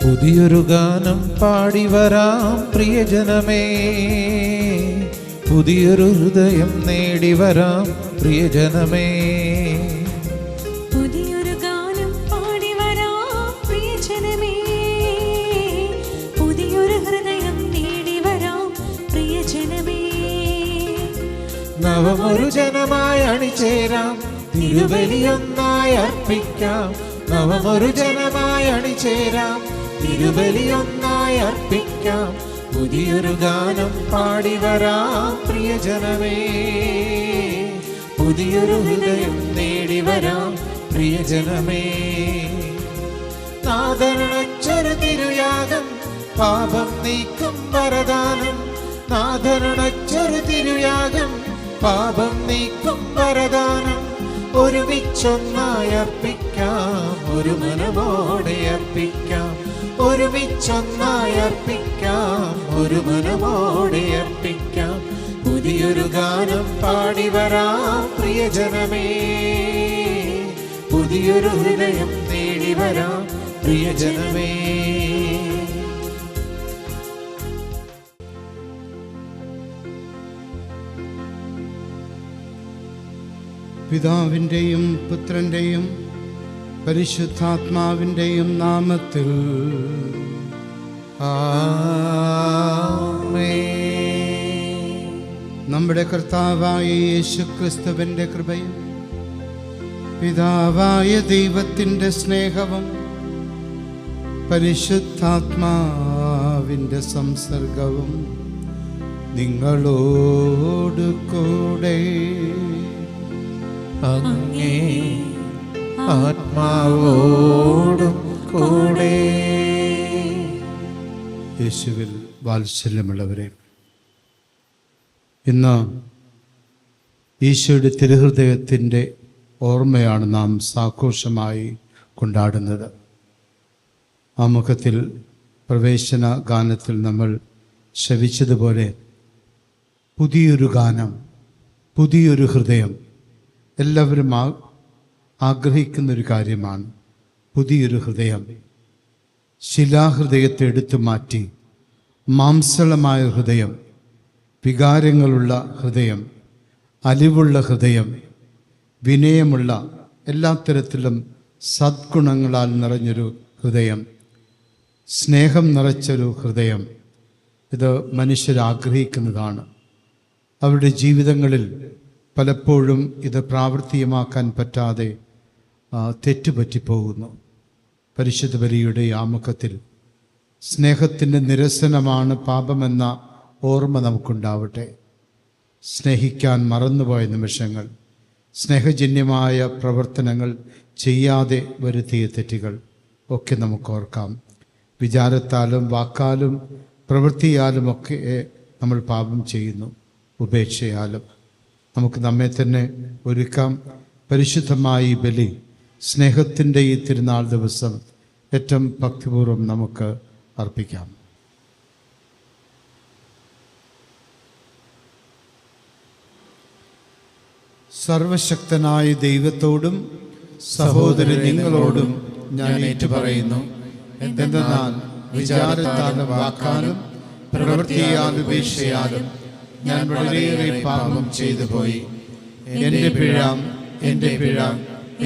പുതിയൊരു ഗാനം പാടി വരാം പ്രിയജനമേ, പുതിയൊരു ഹൃദയം നേടി വരാം പ്രിയജനമേ. പുതിയൊരു ഗാനം പാടി വരാം പ്രിയജനമേ, പുതിയൊരു ഹൃദയം നേടി വരാം പ്രിയജനമേ. നവമൊരു ജനമായി അണിചേരാം, തിരുബലിയൊന്നായി അർപ്പിക്കാം. നവമൊരു ജനമായി അണിചേരാം, തിരുബലിയൊന്നായി അർപ്പിക്കാം. പുതിയൊരു ഗാനം പാടി വരാം പ്രിയജനമേ, പുതിയൊരു ഹൃദയം നേടി വരാം പ്രിയജനമേ. നാഥനണച്ചൊരു തിരുയാഗം, പാപം നീക്കും വരദാനം. നാഥനണച്ചൊരു തിരുയാഗം, പാപം നീക്കും വരദാനം. ഒരുമിച്ചൊന്നായി അർപ്പിക്കാം, ഒരു മനമോടെ അർപ്പിക്കാം. ഒരുമിച്ചൊന്നായി അർപ്പിക്കാം, ഒരു മനമോടെ അർപ്പിക്കാം. പുതിയൊരു ഗാനം പാടി വരാം പ്രിയജനമേ, പുതിയൊരു ഹൃദയം നേടി വരാം പ്രിയജനമേ. പിതാവിൻ്റെയും പുത്രൻ്റെയും പരിശുദ്ധാത്മാവിൻ്റെയും നാമത്തിൽ ആമേൻ. നമ്മുടെ കർത്താവായ യേശുക്രിസ്തുവിൻ്റെ കൃപയും പിതാവായ ദൈവത്തിൻ്റെ സ്നേഹവും പരിശുദ്ധാത്മാവിൻ്റെ സംസർഗവും നിങ്ങളോട് കൂടെ. അങ്ങേ ആത്മാവോടും കൂടെ. യേശുവിൽ വാത്സല്യമുള്ളവരെ, ഇന്ന് ഈശോയുടെ തിരുഹൃദയത്തിൻ്റെ ഓർമ്മയാണ് നാം സാഘോഷമായി കൊണ്ടാടുന്നത്. ആമുഖത്തിൽ പ്രവേശന ഗാനത്തിൽ നമ്മൾ ശ്രവിച്ചതുപോലെ പുതിയൊരു ഗാനം, പുതിയൊരു ഹൃദയം എല്ലാവരും ആഗ്രഹിക്കുന്നൊരു കാര്യമാണ്. പുതിയൊരു ഹൃദയം, ശിലാഹൃദയത്തെ എടുത്തു മാറ്റി മാംസളമായ ഹൃദയം, വികാരങ്ങളുള്ള ഹൃദയം, അലിവുള്ള ഹൃദയം, വിനയമുള്ള എല്ലാ തരത്തിലും സദ്ഗുണങ്ങളാൽ നിറഞ്ഞൊരു ഹൃദയം, സ്നേഹം നിറച്ചൊരു ഹൃദയം, ഇത് മനുഷ്യരാഗ്രഹിക്കുന്നതാണ്. അവരുടെ ജീവിതങ്ങളിൽ പലപ്പോഴും ഇത് പ്രാവർത്തികമാക്കാൻ പറ്റാതെ തെറ്റുപറ്റിപ്പോകുന്നു. പരിശുദ്ധ ബലിയുടെ ആമുഖത്തിൽ സ്നേഹത്തിൻ്റെ നിരസനമാണ് പാപമെന്ന ഓർമ്മ നമുക്കുണ്ടാവട്ടെ. സ്നേഹിക്കാൻ മറന്നുപോയ നിമിഷങ്ങൾ, സ്നേഹജന്യമായ പ്രവർത്തനങ്ങൾ ചെയ്യാതെ വരുത്തിയ തെറ്റുകൾ ഒക്കെ നമുക്ക് ഓർക്കാം. വിചാരത്താലും വാക്കാലും പ്രവൃത്തിയാലുമൊക്കെ നമ്മൾ പാപം ചെയ്യുന്നു. ഉപേക്ഷയാലും നമുക്ക് നമ്മെ തന്നെ ഒരുക്കാം. പരിശുദ്ധമായ ഈ ബലി, സ്നേഹത്തിൻ്റെ ഈ തിരുനാൾ ദിവസം ഏറ്റവും ഭക്തിപൂർവ്വം നമുക്ക് അർപ്പിക്കാം. സർവശക്തനായ ദൈവത്തോടും സഹോദരൻ നിങ്ങളോടും ഞാൻ ഏറ്റുപറയുന്നു. എന്തെന്നാൽ വിചാരത്താലും വാക്കാലും പ്രവൃത്തിയാലും ഉപേക്ഷയാലും ഞാൻ വളരെയേറെ പാപം ചെയ്തു പോയി. എൻ്റെ പിഴ, എൻ്റെ പിഴ,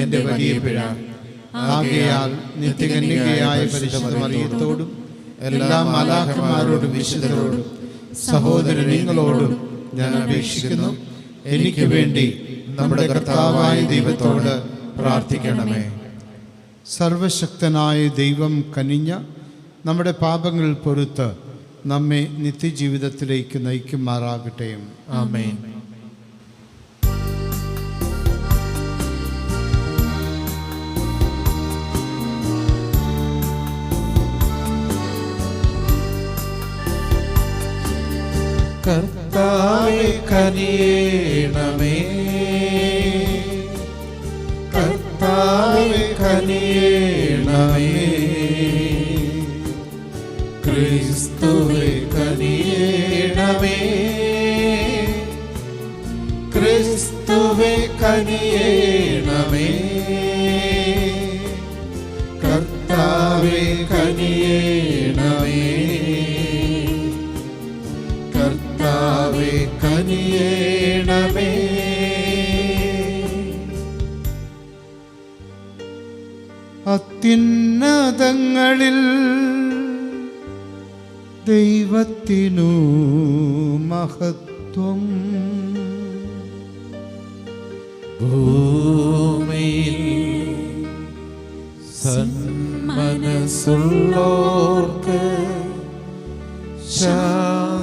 എൻ്റെ വലിയ പിഴ. ആകയാൽ നിത്യകന്യകയായ പരിശുദ്ധ മറിയത്തോടും എല്ലാ മാലാഖമാരോടും വിശുദ്ധരോടും സഹോദരൻ നിങ്ങളോടും ഞാൻ അപേക്ഷിക്കുന്നു, എനിക്ക് വേണ്ടി നമ്മുടെ കർത്താവായ ദൈവത്തോട് പ്രാർത്ഥിക്കണമേ. സർവശക്തനായ ദൈവം കനിഞ്ഞ നമ്മുടെ പാപങ്ങൾ പൊറുത്ത് നമ്മെ നിത്യജീവിതത്തിലേക്ക് നയിക്കുമാറാകട്ടെ. ആമേൻ. കർത്താവേ കനിയേണമേ, കർത്താവേ കനിയേണമേ, ക്രിസ്തുവേ കനിയേണമേ, ക്രിസ്തുവേ കനിയേണമേ, കർത്താവേ കർത്താവേ കനിയേണമേ, കർത്താവേ കനിയേണമേ. അത്യുന്നതങ്ങളിൽ ദൈവത്തിനു മഹത്വം, ഭൂമിയിൽ സന്മനസ്സുള്ളോർക്ക് ശാന്തിയുമേ.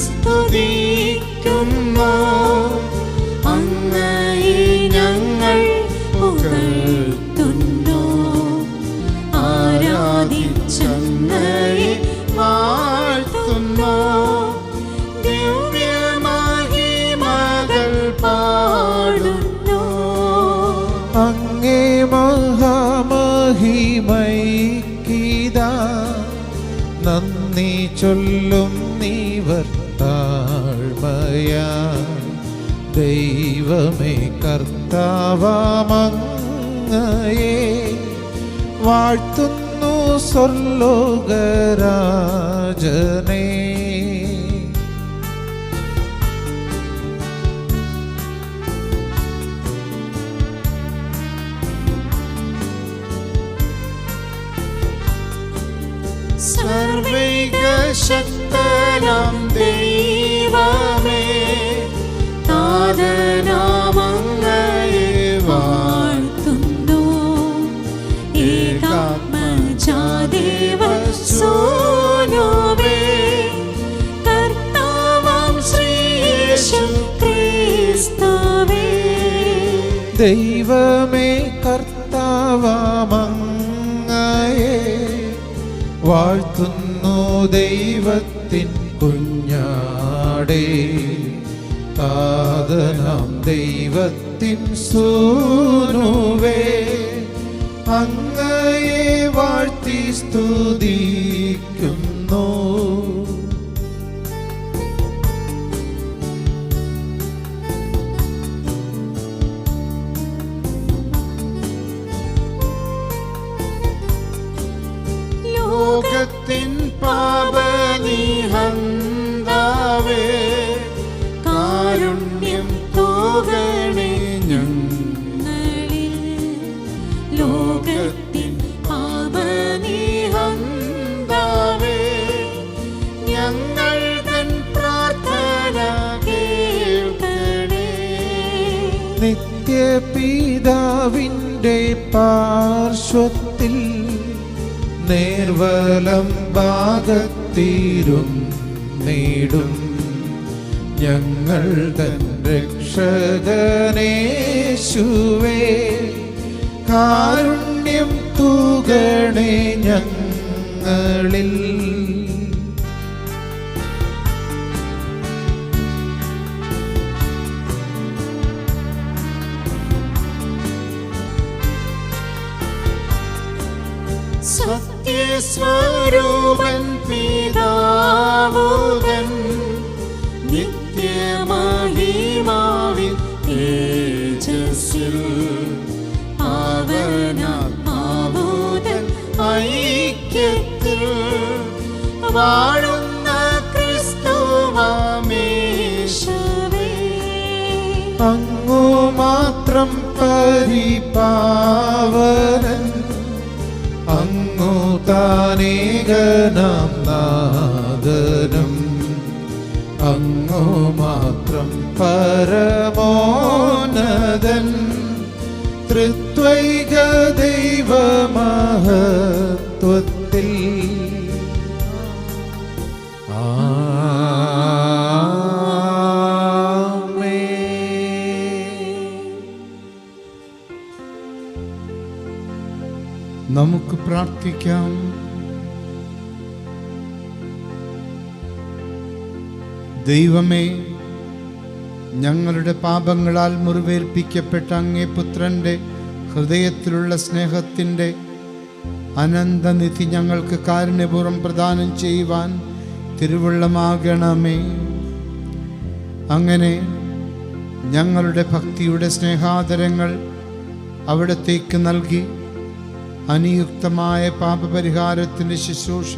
സ്തുതിക്കുന്നു, അങ്ങയെ ഞങ്ങൾ പുകഴ്ത്തുന്നു, ആരാധിച്ചങ്ങയെ വാഴ്ത്തുന്നു, ദിവ്യമഹിമകൾ പാടുന്നു. അങ്ങേ മഹാമഹിമൈക്കിതാ നന്ദി ചൊല്ലും നീവർ താഴ്മയാ. ദൈവമേ കർത്താവാമങ്ങയെ വാഴ്ത്തുന്നു സ്വർലോകരാജനേ. സർവൈകശക്തനാം ദൈവമേ, താതനാമങ്ങയെ വാഴ്ത്തുന്നു, ഏകാത്മജാദേവസൂനുവേ, കർത്താവാം ശ്രീയേശു ക്രിസ്തുവേ. ദൈവമേ കർത്താവാമങ്ങയെ വാഴ്ത്തുന്നു ദൈവത്തിൻ കുഞ്ഞാടേ. താതനാം ദൈവത്തിൻ സൂനുവേ, അങ്ങയെ വാഴ്ത്തി സ്തുതിക്കുന്നു. ലോകത്തിൻ പാപനിഹന്താവേ, കാരുണ്യം തൂകണേ ഞങ്ങളിൽ. ലോകത്തിൻ പാപനിഹന്താവേ, ഞങ്ങൾ തൻ പ്രാർത്ഥന കേൾക്കണേ. നിത്യപിതാവിൻ്റെ പാർശ്വത്തിൽ നേർവലം ഭാഗത്തീരും നേടും ഞങ്ങൾ തൻ രക്ഷകനേശുവേ, കാരുണ്യം തൂകണേ ഞങ്ങളിൽ. സത്യസ്വരൂപൻ പിതാവുതൻ, നിത്യമഹിമാവിൻ തേജസ്സിൽ, പാവനാത്മാവുതൻ ഐക്യത്തിൽ, വാഴുന്ന ക്രിസ്തുവാമേശുവേ. അങ്ങു മാത്രം പരിപാവനൻ, അങ്ങു താനേകനാം നാഥനും, അങ്ങു മാത്രം പരമോന്നതൻ, ത്രിത്വൈക ദൈവമഹത്വത്തിൽ. നമുക്ക് പ്രാർത്ഥിക്കാം. ദൈവമേ, ഞങ്ങളുടെ പാപങ്ങളാൽ മുറിവേൽപ്പിക്കപ്പെട്ട അങ്ങേ പുത്രൻ്റെ ഹൃദയത്തിലുള്ള സ്നേഹത്തിൻ്റെ അനന്തനിധി ഞങ്ങൾക്ക് കാരുണ്യപൂർവ്വം പ്രദാനം ചെയ്യുവാൻ തിരുവുള്ളമാകണമേ. അങ്ങനെ ഞങ്ങളുടെ ഭക്തിയുടെ സ്നേഹാദരങ്ങൾ അവിടത്തേക്ക് നൽകി അനിയുക്തമായ പാപപരിഹാരത്തിൻ്റെ ശുശ്രൂഷ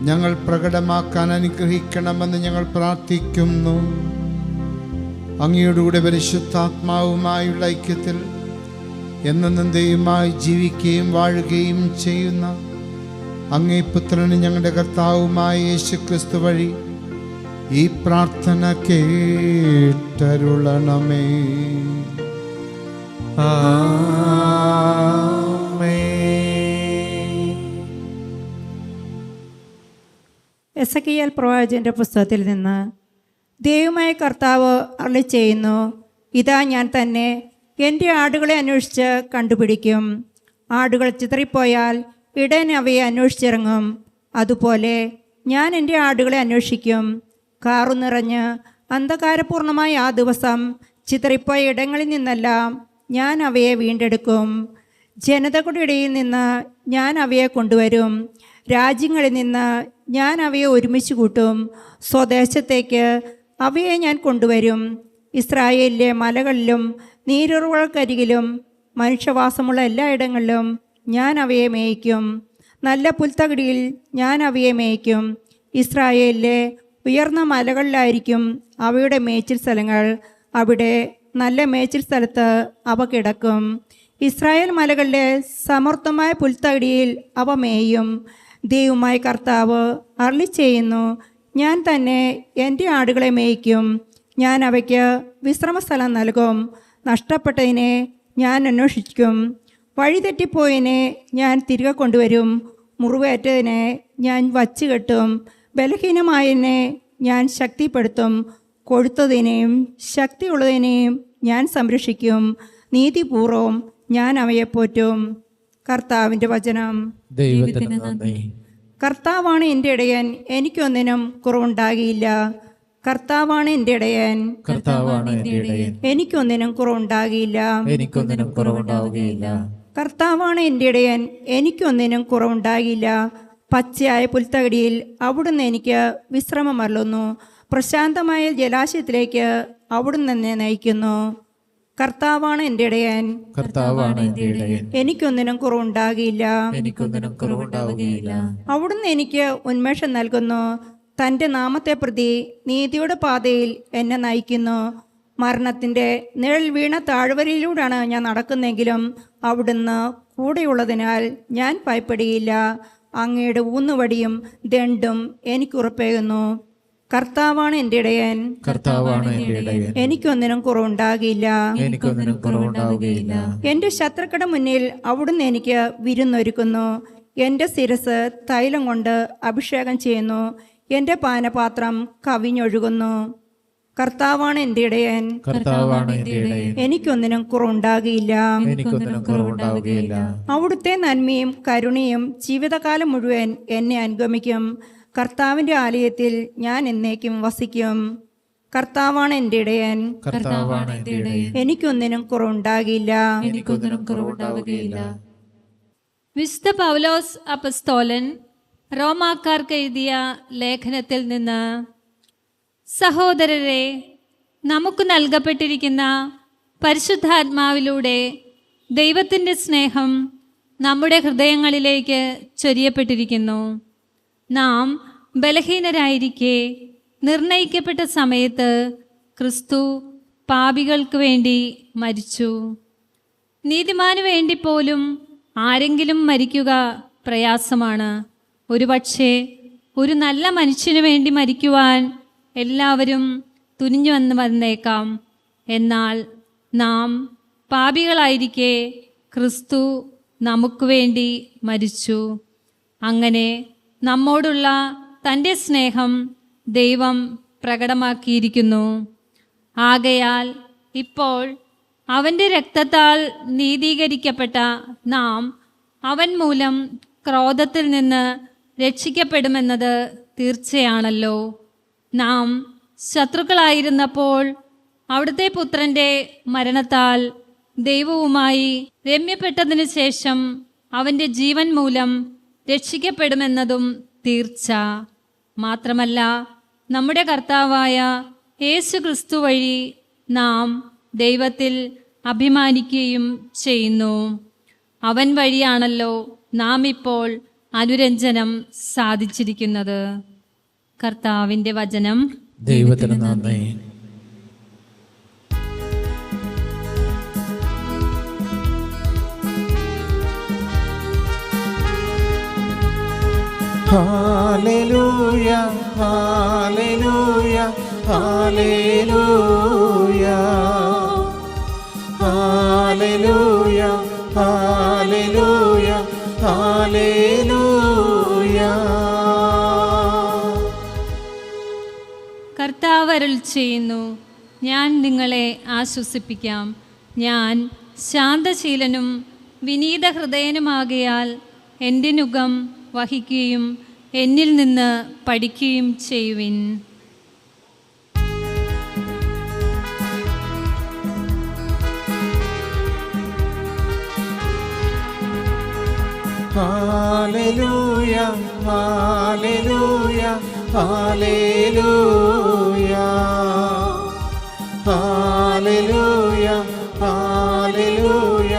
ഞങ്ങൾ പ്രകടമാക്കാൻ അനുഗ്രഹിക്കണമെന്ന് ഞങ്ങൾ പ്രാർത്ഥിക്കുന്നു. അങ്ങയോടുകൂടെ പരിശുദ്ധാത്മാവുമായുള്ള ഐക്യത്തിൽ എന്നെന്നും ദൈവമായി ജീവിക്കുകയും വാഴുകയും ചെയ്യുന്ന അങ്ങേ പുത്രന് ഞങ്ങളുടെ കർത്താവുമായ യേശുക്രിസ്തു വഴി ഈ പ്രാർത്ഥന കേട്ടരുളണമേ. എസെക്കിയേൽ പ്രവാചകന്റെ പുസ്തകത്തിൽ നിന്ന് ദൈവമായ കർത്താവ് അരുളിച്ചെയ്യുന്നു, ഇതാ ഞാൻ തന്നെ എൻ്റെ ആടുകളെ അന്വേഷിച്ച് കണ്ടുപിടിക്കും. ആടുകൾ ചിതറിപ്പോയാൽ ഇടയൻ അവയെ അന്വേഷിച്ചിറങ്ങും. അതുപോലെ ഞാൻ എൻ്റെ ആടുകളെ അന്വേഷിക്കും. കാറു നിറഞ്ഞ് അന്ധകാരപൂർണമായ ആ ദിവസം ചിതറിപ്പോയ ഇടങ്ങളിൽ നിന്നെല്ലാം ഞാൻ അവയെ വീണ്ടെടുക്കും. ജനതകളുടെ ഇടയിൽ നിന്ന് ഞാൻ അവയെ കൊണ്ടുവരും. രാജ്യങ്ങളിൽ നിന്ന് ഞാൻ അവയെ ഒരുമിച്ച് കൂട്ടും. സ്വദേശത്തേക്ക് അവയെ ഞാൻ കൊണ്ടുവരും. ഇസ്രായേലിലെ മലകളിലും നീരുറവുകൾക്കരികിലും മനുഷ്യവാസമുള്ള എല്ലായിടങ്ങളിലും ഞാൻ അവയെ മേയ്ക്കും. നല്ല പുൽത്തകിടിയിൽ ഞാൻ അവയെ മേയ്ക്കും. ഇസ്രായേലിലെ ഉയർന്ന മലകളിലായിരിക്കും അവയുടെ മേച്ചിൽ സ്ഥലങ്ങൾ. അവിടെ നല്ല മേച്ചിൽ സ്ഥലത്ത് അവ കിടക്കും. ഇസ്രായേൽ മലകളിലെ സമർത്ഥമായ പുൽത്തകിടിയിൽ അവ മേയും. ദൈവമായ കർത്താവ് അരുളിച്ചെയ്യുന്നു, ഞാൻ തന്നെ എൻ്റെ ആടുകളെ മേയ്ക്കും. ഞാൻ അവയ്ക്ക് വിശ്രമസ്ഥലം നൽകും. നഷ്ടപ്പെട്ടതിനെ ഞാൻ അന്വേഷിക്കും. വഴിതെറ്റിപ്പോയതിനെ ഞാൻ തിരികെ കൊണ്ടുവരും. മുറിവേറ്റതിനെ ഞാൻ വച്ചുകെട്ടും. ബലഹീനമായതിനെ ഞാൻ ശക്തിപ്പെടുത്തും. കൊഴുത്തതിനെയും ശക്തിയുള്ളതിനെയും ഞാൻ സംരക്ഷിക്കും. നീതിപൂർവം ഞാൻ അവയെ പോറ്റും. കർത്താവിൻ്റെ വചനം. ദൈവത്തിന് നന്ദി. കർത്താവാണ് എൻ്റെ ഇടയൻ, എനിക്കൊന്നിനും കുറവുണ്ടാകിയില്ല. കർത്താവാണ് എൻ്റെ ഇടയൻ, കർത്താവാണ് എൻ്റെ ഇടയൻ, എനിക്കൊന്നിനും കുറവുണ്ടാകിയില്ല. എനിക്കൊന്നിനും കുറവുണ്ടാവുകയില്ല. കർത്താവാണ് എൻ്റെ ഇടയൻ, എനിക്കൊന്നിനും കുറവുണ്ടാകില്ല. പച്ചയായ പുൽത്തകിടിയിൽ അവിടുന്ന് എനിക്ക് വിശ്രമം അരുളുന്നു. പ്രശാന്തമായ ജലാശയത്തിലേക്ക് അവിടുന്ന് എന്നെ നയിക്കുന്നു. കർത്താവാണ് എൻ്റെ ഇടയൻ, കർത്താവാണ് എൻ്റെ ഇടയൻ, എനിക്കൊന്നിനും കുറവുണ്ടാകില്ല. എനിക്കൊന്നിനും കുറവുണ്ടാവുകയില്ല. അവിടുന്ന് എനിക്ക് ഉന്മേഷം നൽകുന്നു. തൻ്റെ നാമത്തെ പ്രതി നീതിയുടെ പാതയിൽ എന്നെ നയിക്കുന്നു. മരണത്തിൻ്റെ നിഴൽ വീണ താഴ്വരയിലൂടെയാണ് ഞാൻ നടക്കുന്നെങ്കിലും അവിടുന്ന് കൂടെയുള്ളതിനാൽ ഞാൻ ഭയപ്പെടുകയില്ല. അങ്ങയുടെ ഊന്നുവടിയും ദണ്ഡും എനിക്കുറപ്പേകുന്നു. കർത്താവാണ് എൻ്റെ ഇടയൻ, കർത്താവാണ് എൻ്റെ ഇടയൻ, എനിക്കൊന്നിനും കുറവുണ്ടാകില്ല. എനിക്കൊന്നിനും കുറവുണ്ടാവുകയില്ല. എൻ്റെ ശത്രുക്കളുടെ മുന്നിൽ അവിടുന്ന് എനിക്ക് വിരുന്നൊരുക്കുന്നു. എൻ്റെ ശിരസ് തൈലം കൊണ്ട് അഭിഷേകം ചെയ്യുന്നു. എൻ്റെ പാനപാത്രം കവിഞ്ഞൊഴുകുന്നു. കർത്താവാണ് എൻ്റെ ഇടയൻ, കർത്താവാണ് എൻ്റെ ഇടയൻ, എനിക്കൊന്നിനും കുറവുണ്ടാകില്ല. എനിക്കൊന്നിനും കുറവുണ്ടാവുകയില്ല. അവിടുത്തെ നന്മയും കരുണയും ജീവിതകാലം മുഴുവൻ എന്നെ അനുഗമിക്കും. കർത്താവിൻ്റെ ആലയത്തിൽ ഞാൻ എന്നേക്കും വസിക്കും. കർത്താവാണ് എൻ്റെ ഇടയൻ, കർത്താവാണ് എൻ്റെ ഇടയൻ, എനിക്കൊന്നിനും കുറവുണ്ടാകില്ല. എനിക്കൊന്നിനും കുറവുണ്ടാവുകയില്ല. വിശുദ്ധ പൗലോസ് അപ്പസ്തോലൻ റോമാക്കാർക്ക് എഴുതിയ ലേഖനത്തിൽ നിന്ന്, സഹോദരരെ, നമുക്ക് നൽകപ്പെട്ടിരിക്കുന്ന പരിശുദ്ധാത്മാവിലൂടെ ദൈവത്തിൻ്റെ സ്നേഹം നമ്മുടെ ഹൃദയങ്ങളിലേക്ക് ചൊരിയപ്പെട്ടിരിക്കുന്നു. നാം ബലഹീനരായിരിക്കെ നിർണയിക്കപ്പെട്ട സമയത്ത് ക്രിസ്തു പാപികൾക്ക് വേണ്ടി മരിച്ചു. നീതിമാന് വേണ്ടി പോലും ആരെങ്കിലും മരിക്കുക പ്രയാസമാണ്. ഒരുപക്ഷെ ഒരു നല്ല മനുഷ്യന് വേണ്ടി മരിക്കുവാൻ എല്ലാവരും തുനിഞ്ഞു വന്നേക്കാം. എന്നാൽ നാം പാപികളായിരിക്കെ ക്രിസ്തു നമുക്ക് വേണ്ടി മരിച്ചു. അങ്ങനെ നമ്മോടുള്ള തൻ്റെ സ്നേഹം ദൈവം പ്രകടമാക്കിയിരിക്കുന്നു. ആകയാൽ ഇപ്പോൾ അവൻ്റെ രക്തത്താൽ നീതീകരിക്കപ്പെട്ട നാം അവൻ മൂലം ക്രോധത്തിൽ നിന്ന് രക്ഷിക്കപ്പെടുമെന്നത് തീർച്ചയാണല്ലോ. നാം ശത്രുക്കളായിരുന്നപ്പോൾ അവിടുത്തെ പുത്രൻ്റെ മരണത്താൽ ദൈവവുമായി രമ്യപ്പെട്ടതിനു ശേഷം അവൻ്റെ ജീവൻ മൂലം രക്ഷിക്കപ്പെടുമെന്നതും തീർച്ച. മാത്രമല്ല, നമ്മുടെ കർത്താവായ യേശു ക്രിസ്തു വഴി നാം ദൈവത്തിൽ അഭിമാനിക്കുകയും ചെയ്യുന്നു. അവൻ വഴിയാണല്ലോ നാം ഇപ്പോൾ അനുരഞ്ജനം സാധിച്ചിരിക്കുന്നത്. കർത്താവിൻ്റെ വചനം. ദൈവത്തിന് നന്ദി. Hallelujah hallelujah hallelujah hallelujah hallelujah hallelujah. കർത്താവ് അരുൾ ചെയ്യുന്നു, ഞാൻ നിങ്ങളെ ആശ്വസിപ്പിക്കാം. ഞാൻ ശാന്തശീലനും വിനീത ഹൃദയനുമാകയാൽ എൻ്റെ നുകം വഹിക്കുകയും എന്നിൽ നിന്ന് പഠിക്കുകയും ചെയ്യുവിൻ. Hallelujah hallelujah hallelujah hallelujah hallelujah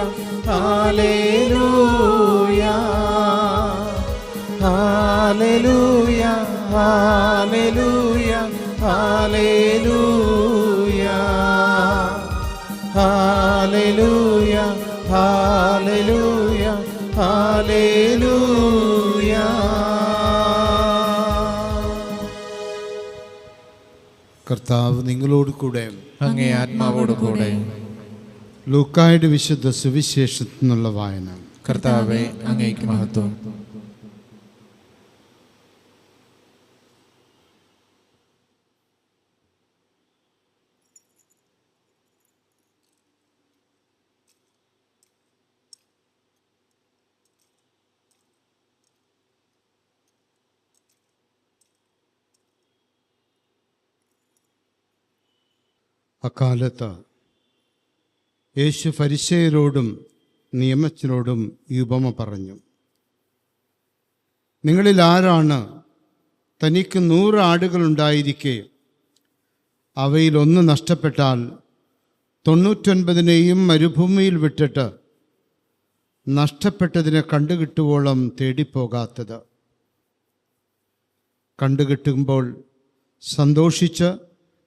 hallelujah hallelujah hallelujah hallelujah hallelujah hallelujah hallelujah. കർത്താവ് നിങ്ങളോട് കൂടെ. അങ്ങേ ആത്മാവോട് കൂടെ. ലൂക്കായുടെ വിശുദ്ധ സുവിശേഷത്തിൽ നിന്നുള്ള വായന. കർത്താവേ, അങ്ങേക്ക് മഹത്വം. അക്കാലത്ത് യേശു ഫരിസേയരോടും നിയമജ്ഞരോടും ഈ ഉപമ പറഞ്ഞു. നിങ്ങളിൽ ആരാണ് തനിക്ക് 100 ആടുകളുണ്ടായിരിക്കെ അവയിലൊന്ന് നഷ്ടപ്പെട്ടാൽ 99 മരുഭൂമിയിൽ വിട്ടിട്ട് നഷ്ടപ്പെട്ടതിനെ കണ്ടുകിട്ടുവോളം തേടിപ്പോകാത്തത്? കണ്ടുകിട്ടുമ്പോൾ സന്തോഷിച്ച്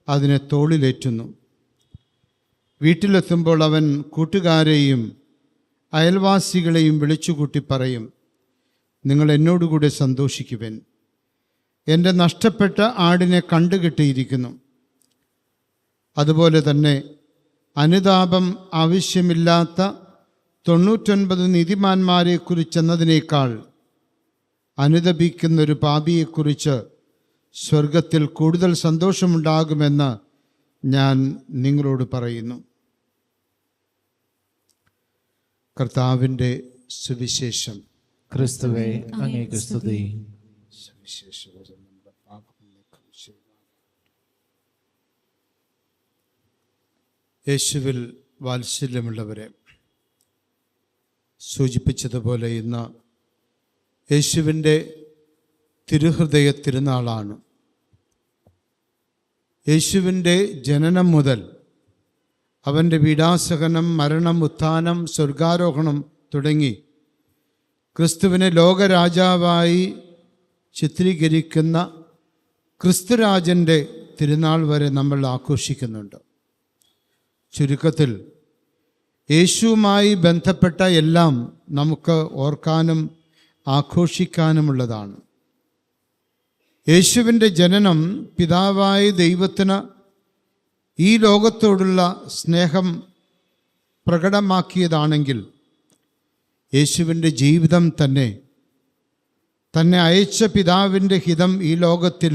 അതിനെ തോളിലേറ്റുന്നു. വീട്ടിലെത്തുമ്പോൾ അവൻ കൂട്ടുകാരെയും അയൽവാസികളെയും വിളിച്ചുകൂട്ടി പറയും, നിങ്ങൾ എന്നോടുകൂടെ സന്തോഷിക്കുവിൻ, എൻ്റെ നഷ്ടപ്പെട്ട ആടിനെ കണ്ടുകിട്ടിയിരിക്കുന്നു. അതുപോലെ തന്നെ അനുതാപം ആവശ്യമില്ലാത്ത 99 നീതിമാന്മാരെക്കുറിച്ചെന്നതിനേക്കാൾ അനുതപിക്കുന്നൊരു പാപിയെക്കുറിച്ച് സ്വർഗത്തിൽ കൂടുതൽ സന്തോഷമുണ്ടാകുമെന്ന് ഞാൻ നിങ്ങളോട് പറയുന്നു. കർത്താവിൻ്റെ സുവിശേഷം. ക്രിസ്തുവേ, അങ്ങേക്ക് സ്തുതി. യേശുവിൽ വാത്സല്യമുള്ളവരെ, സൂചിപ്പിച്ചതുപോലെ ഇന്ന് യേശുവിൻ്റെ തിരുഹൃദയ തിരുനാളാണ്. യേശുവിൻ്റെ ജനനം മുതൽ അവൻ്റെ പീഡാസഹനം, മരണം, ഉത്ഥാനം, സ്വർഗാരോഹണം തുടങ്ങി ക്രിസ്തുവിനെ ലോകരാജാവായി ചിത്രീകരിക്കുന്ന ക്രിസ്തുരാജൻ്റെ തിരുനാൾ വരെ നമ്മൾ ആഘോഷിക്കുന്നുണ്ട്. ചുരുക്കത്തിൽ യേശുവുമായി ബന്ധപ്പെട്ട എല്ലാം നമുക്ക് ഓർക്കാനും ആഘോഷിക്കാനുമുള്ളതാണ്. യേശുവിൻ്റെ ജനനം പിതാവായ ദൈവത്തിന് ഈ ലോകത്തോടുള്ള സ്നേഹം പ്രകടമാക്കിയതാണെങ്കിൽ, യേശുവിൻ്റെ ജീവിതം തന്നെ അയച്ച പിതാവിൻ്റെ ഹിതം ഈ ലോകത്തിൽ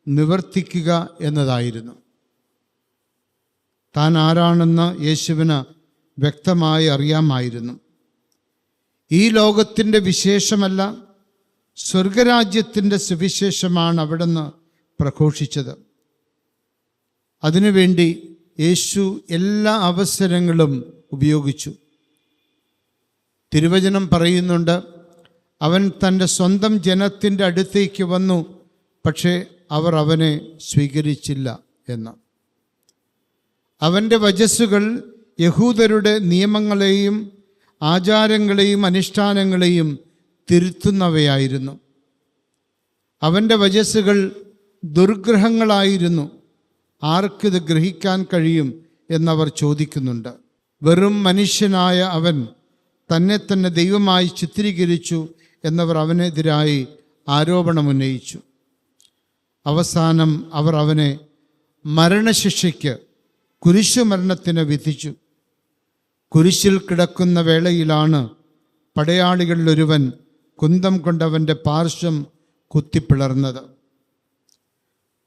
നിവർത്തിക്കുക എന്നതായിരുന്നു. താൻ ആരാണെന്ന് യേശുവിന് വ്യക്തമായി അറിയാമായിരുന്നു. ഈ ലോകത്തിൻ്റെ വിശേഷമല്ല, സ്വർഗരാജ്യത്തിൻ്റെ സുവിശേഷമാണ് അവിടുന്ന് പ്രഘോഷിച്ചത്. അതിനുവേണ്ടി യേശു എല്ലാ അവസരങ്ങളും ഉപയോഗിച്ചു. തിരുവചനം പറയുന്നുണ്ട്, അവൻ തൻ്റെ സ്വന്തം ജനത്തിൻ്റെ അടുത്തേക്ക് വന്നു, പക്ഷേ അവർ അവനെ സ്വീകരിച്ചില്ല എന്ന്. അവൻ്റെ വചസ്സുകൾ യഹൂദരുടെ നിയമങ്ങളെയും ആചാരങ്ങളെയും അനുഷ്ഠാനങ്ങളെയും തിരുത്തുന്നവയായിരുന്നു. അവൻ്റെ വചസ്സുകൾ ദുർഗ്രഹങ്ങളായിരുന്നു. ആർക്കിത് ഗ്രഹിക്കാൻ കഴിയും എന്നവർ ചോദിക്കുന്നുണ്ട്. വെറും മനുഷ്യനായ അവൻ തന്നെ തന്നെ ദൈവമായി ചിത്രീകരിച്ചു എന്നവർ അവനെതിരായി ആരോപണമുന്നയിച്ചു. അവസാനം അവർ അവനെ മരണശിക്ഷയ്ക്ക്, കുരിശുമരണത്തിന് വിധിച്ചു. കുരിശിൽ കിടക്കുന്ന വേളയിലാണ് പടയാളികളിലൊരുവൻ കുന്തം കൊണ്ടവൻ്റെ പാർശ്വം കുത്തിപ്പിളർന്നത്.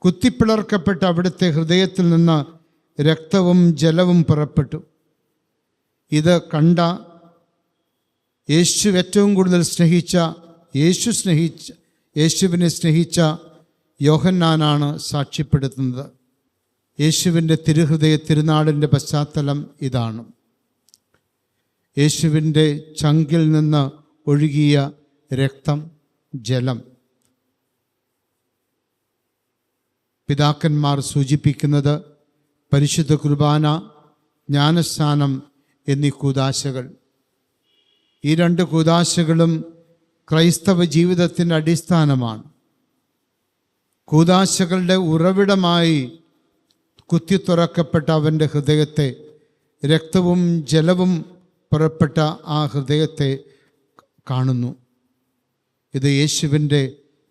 കുത്തിപ്പിളർക്കപ്പെട്ട അവിടുത്തെ ഹൃദയത്തിൽ നിന്ന് രക്തവും ജലവും പുറപ്പെട്ടു. ഇത് കണ്ട ഏറ്റവും കൂടുതൽ യേശുവിനെ സ്നേഹിച്ച യോഹന്നാനാണ് സാക്ഷ്യപ്പെടുത്തുന്നത്. യേശുവിൻ്റെ തിരുനാളിൻ്റെ പശ്ചാത്തലം ഇതാണ്. യേശുവിൻ്റെ ചങ്കിൽ നിന്ന് ഒഴുകിയ രക്തം, ജലം. പിതാക്കന്മാർ സൂചിപ്പിക്കുന്നത് പരിശുദ്ധ കുർബാന, ജ്ഞാനസ്നാനം എന്നീ കൂദാശകൾ. ഈ രണ്ട് കൂദാശകളും ക്രൈസ്തവ ജീവിതത്തിൻ്റെ അടിസ്ഥാനമാണ്. കൂദാശകളുടെ ഉറവിടമായി കുത്തിത്തുറക്കപ്പെട്ട അവൻ്റെ ഹൃദയത്തെ, രക്തവും ജലവും പുറപ്പെട്ട ആ ഹൃദയത്തെ കാണുന്നു. ഇത് യേശുവിൻ്റെ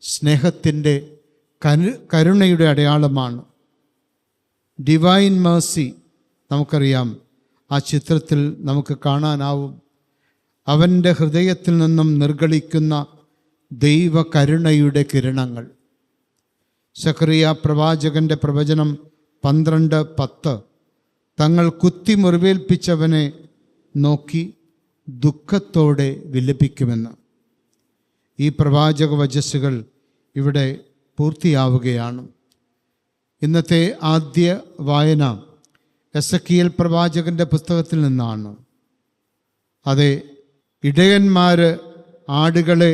സ്നേഹത്തിൻ്റെ കരുണയുടെ അടയാളമാണ്. ഡിവൈൻ മേഴ്സി നമുക്കറിയാം, ആ ചിത്രത്തിൽ നമുക്ക് കാണാനാവും. അവൻ്റെ ഹൃദയത്തിൽ നിന്നും നിർഗളിക്കുന്ന ദൈവകരുണയുടെ കിരണങ്ങൾ. സഖറിയ പ്രവാചകൻ്റെ പ്രവചനം 12:10 തങ്ങൾ കുത്തി മുറിവേൽപ്പിച്ചവനെ നോക്കി ദുഃഖത്തോടെ വിലപിക്കുമെന്ന്. ഈ പ്രവാചക വചസ്സുകൾ ഇവിടെ പൂർത്തിയാവുകയാണ്. ഇന്നത്തെ ആദ്യ വായന എസക്കിയേൽ പ്രവാചകൻ്റെ പുസ്തകത്തിൽ നിന്നാണ്. അതെ, ഇടയന്മാർ ആടുകളെ